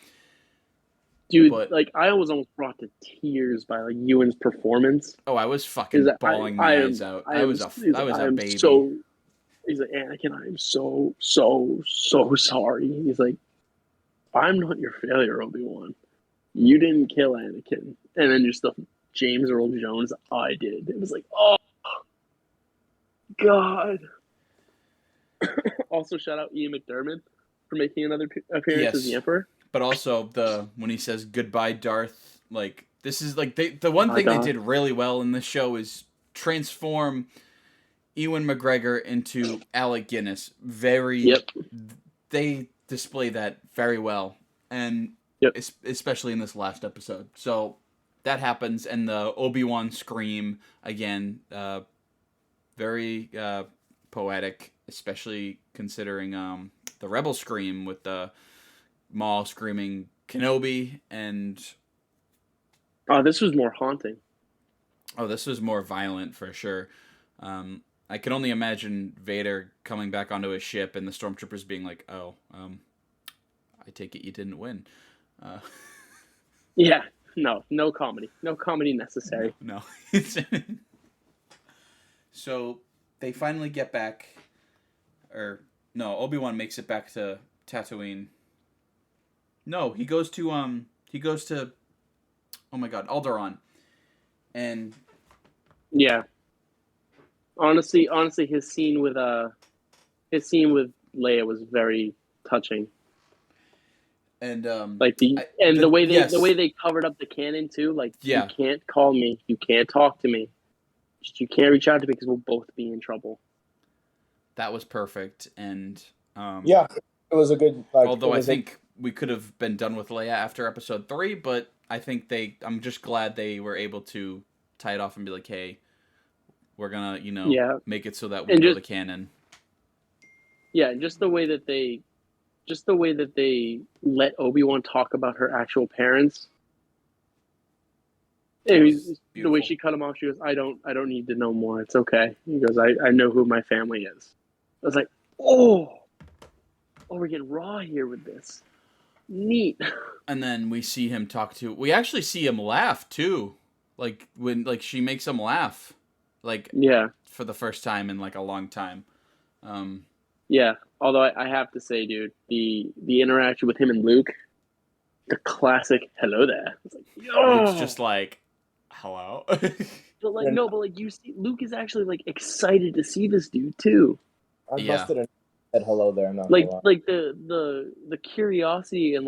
Dude, I was almost brought to tears by Ewan's performance. Oh, I was fucking bawling my eyes out. I was a baby. He's like, Anakin, I am so sorry. He's like, I'm not your failure, Obi-Wan. You didn't kill Anakin. And then just the James Earl Jones, I did. It was like, oh, God. Also, shout out Ian McDiarmid for making another appearance as the Emperor. But also when he says goodbye, Darth, this is the one thing they did really well in this show is transform Ewan McGregor into Alec Guinness. They display that very well, and especially in this last episode. So that happens, and the Obi-Wan scream again, very poetic, especially considering the Rebel scream with the Maul screaming Kenobi, and this was more haunting. Oh, this was more violent for sure. I can only imagine Vader coming back onto his ship and the stormtroopers being like, "Oh, I take it you didn't win." Yeah, no comedy necessary. No. So they finally get back, no, Obi-Wan makes it back to Tatooine. No, he goes to oh my God, Alderaan, and yeah. Honestly, his scene with Leia was very touching. And the way they covered up the canon too, you can't call me, you can't talk to me, you can't reach out to me because we'll both be in trouble. That was perfect, and it was a good. Although I think we could have been done with Leia after episode 3, but I think I'm just glad they were able to tie it off and be like, hey, we're gonna make it so that we know the canon. Yeah, and just the way that they let Obi-Wan talk about her actual parents. The way she cut him off, she goes, I don't need to know more. It's okay. He goes, I know who my family is. I was like, oh, we're getting raw here with this. Neat. And then we see him we actually see him laugh too. When she makes him laugh. For the first time in a long time. Yeah, although I have to say, dude, the interaction with him and Luke, the classic hello there. It's Luke's just hello. But you see, Luke is actually excited to see this dude too. I busted and said hello there. Not the curiosity and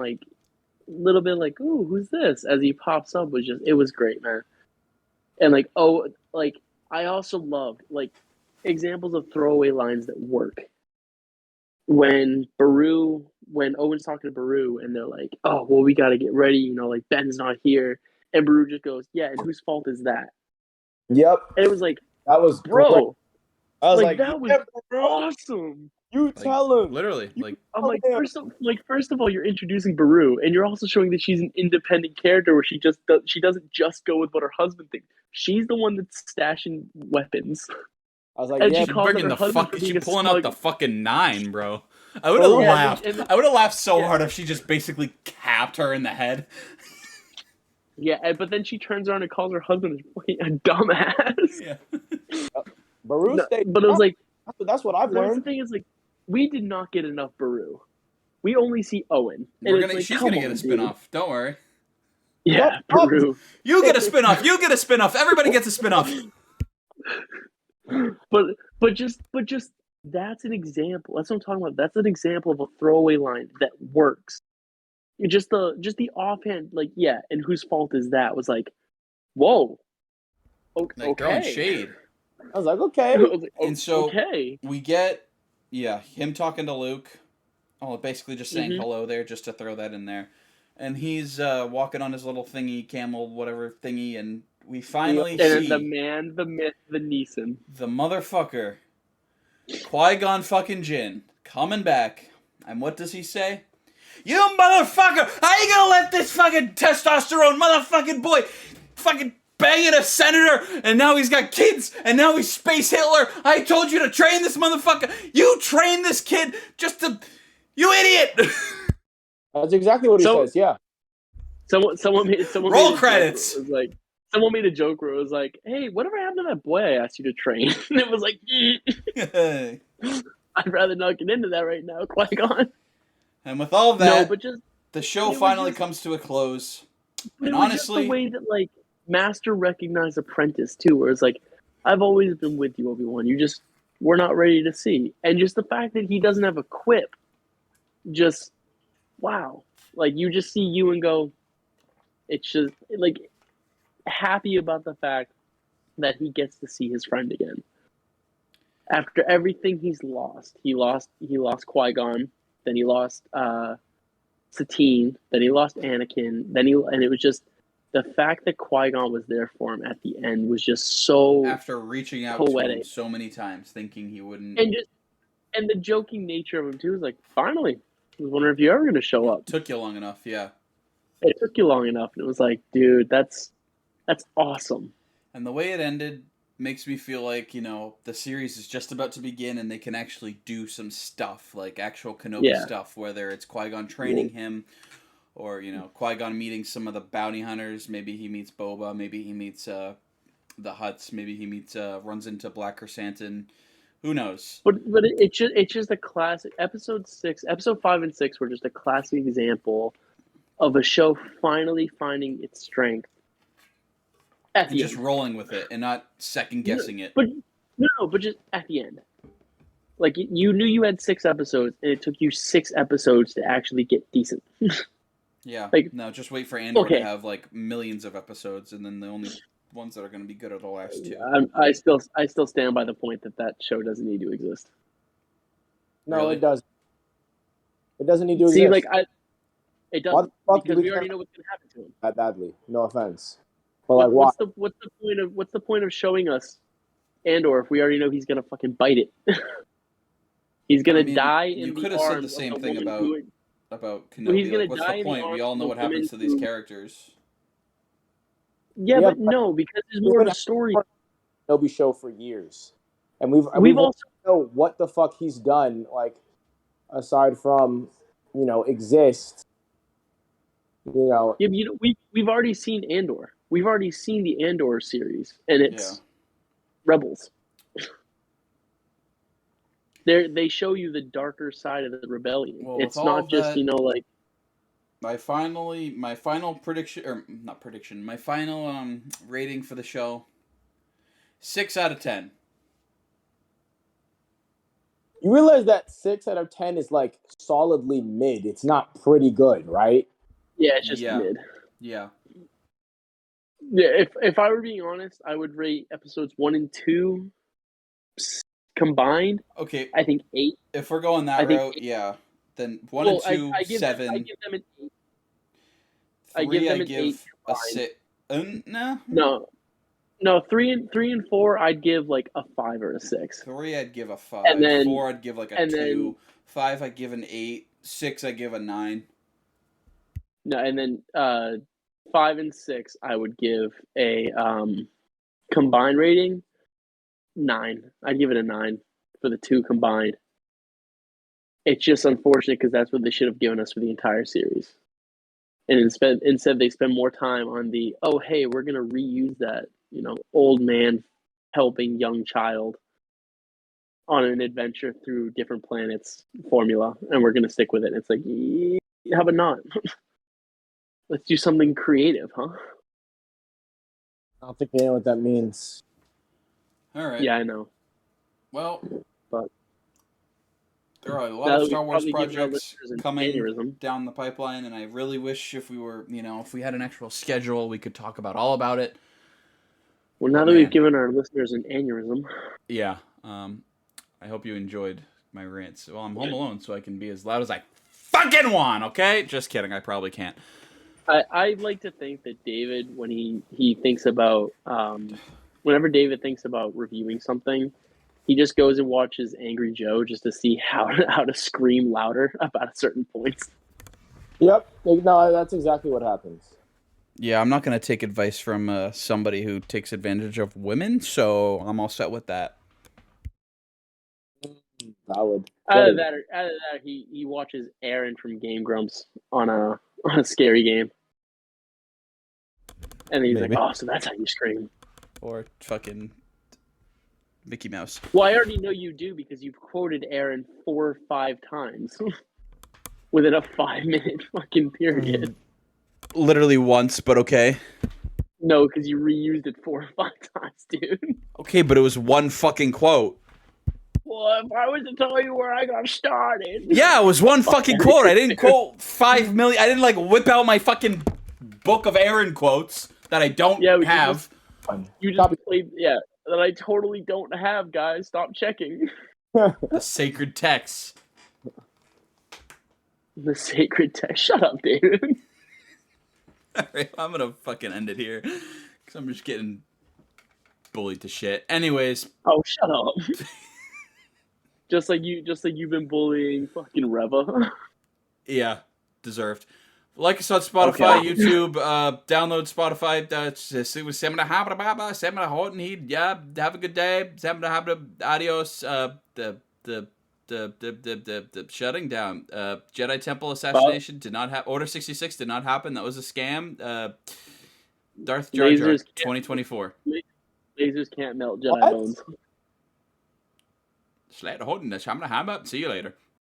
little bit ooh, who's this? As he pops up it was great, man. And I also loved examples of throwaway lines that work. When Owen's talking to Beru and they're like, oh, well, we got to get ready, Ben's not here. And Beru just goes, yeah, and whose fault is that? Yep. And it was that was bro. I was that was awesome. You tell him. Literally. I'm first of all, you're introducing Beru, and you're also showing that she's an independent character where she doesn't just go with what her husband thinks. She's the one that's stashing weapons. I was like, and she's bringing she's pulling out the fucking 9, bro. I would have laughed. I would have laughed so hard if she just basically capped her in the head. Yeah, but then she turns around and calls her husband a dumbass. Yeah. Beru stayed. But it was that's what I've learned. The thing is, we did not get enough Beru. We only see Owen. She's gonna get a spinoff. Don't worry. Yeah, Beru. You get a spinoff. You get a spinoff. Everybody gets a spinoff. but just that's an example. That's what I'm talking about. That's an example of a throwaway line that works. Just the offhand, like, yeah, and whose fault is that? Was like, whoa, Like throwing okay. shade. I was like, okay. I was like, And so okay. we get, him talking to Luke. Oh, basically just saying Mhm. hello there, just to throw that in there. And he's walking on his little thingy, camel, whatever thingy, and we finally And then see the man, the myth, the Neeson. the motherfucker, Qui-Gon fucking Jinn, coming back. And what does he say? You motherfucker! How you gonna let this fucking testosterone motherfucking boy fucking banging a senator, and now he's got kids, and now he's Space Hitler? I told you to train this motherfucker. You train this kid just to... You idiot! That's exactly what he says, yeah. Someone made Roll credits! It was like, someone made a joke where it was like, hey, whatever happened to that boy I asked you to train? And it was like, I'd rather not get into that right now, Qui-Gon. And with all that, No, but just the show finally comes to a close. But And it was honestly, just the way that, like, Master recognized Apprentice too, where it's like, I've always been with you, Obi-Wan. We're not ready to see. And just the fact that he doesn't have a quip, just wow. Like, you just see you and go, it's just like happy about the fact that he gets to see his friend again. After everything he lost Qui-Gon, then he lost Satine, then he lost Anakin, and it was just the fact that Qui-Gon was there for him at the end was just so after reaching out poetic. to him so many times, thinking he wouldn't, and the joking nature of him too was like, finally, I was wondering if you're ever going to show up. Took you long enough, yeah. It took you long enough, and it was like, dude, that's awesome. And the way it ended makes me feel like, the series is just about to begin and they can actually do some stuff, like actual Kenobi stuff, whether it's Qui-Gon training him or, Qui-Gon meeting some of the bounty hunters. Maybe he meets Boba, maybe he meets the Hutts, maybe he meets runs into Black Chrysanthemum. Who knows? But it's just a classic. Episode 5 and 6 were just a classic example of a show finally finding its strength. And just rolling with it and not second guessing it. But just at the end. Like, you knew you had 6 episodes, and it took you 6 episodes to actually get decent. Yeah. Like, no, just wait for Andor to have like millions of episodes, and then the only ones that are going to be good are the last 2. I still stand by the point that show doesn't need to exist. No, Really? it doesn't. It doesn't need to exist. See, like, it doesn't, fuck because we already know what's going to happen to him. That badly. No offense. But like, what's the point of showing us Andor if we already know he's gonna fucking bite it? He's gonna die in you the could have said the same thing about Kenobi. He's gonna what's die the point? We all know what happens to these characters. Yeah, but no, because there's more of a story. Kenobi show for years, and we've also know what the fuck he's done. Like, aside from exist. Yeah, we've already seen Andor. We've already seen the Andor series, and it's Rebels. They show you the darker side of the rebellion. Well, it's not just like my final prediction, or not prediction, my final rating for the show, 6 out of 10. You realize that 6 out of 10 is like solidly mid. It's not pretty good, right? Yeah, it's just mid. Yeah. Yeah, if I were being honest, I would rate episodes 1 and 2 combined. Okay. I think 8. If we're going that route, then 1 and 2, 7. I give them an 8. 3, I give a 6. No, 3 and 4, I'd give like a 5 or a 6. 3, I'd give a 5. And then 4, I'd give like a 2. 5, I'd give an 8. 6, I'd give a 9. No, and then 5 and 6, I would give a combined rating 9. I'd give it a 9 for the 2 combined. It's just unfortunate because that's what they should have given us for the entire series. And instead they spend more time on the, oh, hey, we're going to reuse that, old man helping young child on an adventure through different planets formula, and we're going to stick with it. It's like, how about not? Let's do something creative, huh? I don't think they know what that means. All right. Yeah, I know. Well, But there are a lot now of that Star we've Wars probably given our projects listeners an coming aneurysm. down the pipeline, and I really wish if we were, if we had an actual schedule, we could talk about all about it. Well, now But, that we've man. given our listeners an aneurysm. Yeah. I hope you enjoyed my rants. Well, I'm home alone, so I can be as loud as I fucking want, okay? Just kidding. I probably can't. I like to think that David, when he thinks about, whenever David thinks about reviewing something, he just goes and watches Angry Joe just to see how to scream louder about a certain point. Yep. No, that's exactly what happens. Yeah, I'm not going to take advice from somebody who takes advantage of women, so I'm all set with that. Valid. Out of that, he watches Aaron from Game Grumps on a scary game, and he's Maybe. like, "Oh, so that's how you scream." Or fucking Mickey Mouse. Well, I already know you do because you've quoted Aaron 4 or 5 times within a 5-minute fucking period. Literally once, but okay. No, because you reused it 4 or 5 times, dude. Okay, but it was one fucking quote. Well, if I was to tell you where I got started. Yeah, it was one fucking quote. I didn't quote 5 million. I didn't whip out my fucking book of Aaron quotes that I don't have. You just played, that I totally don't have, guys. Stop checking. The sacred text. The sacred text. Shut up, David. Alright, I'm gonna fucking end it here. Because I'm just getting bullied to shit. Anyways. Oh, shut up. Just like you've been bullying fucking Reva. Yeah, deserved. Like us on Spotify, Okay. YouTube, download Spotify. Yeah, have a good day. Adios. The shutting down. Jedi Temple assassination did not happen. Order 66 did not happen. That was a scam. Darth Jar Jar 2024. Lasers can't melt Jedi What? bones. See you later.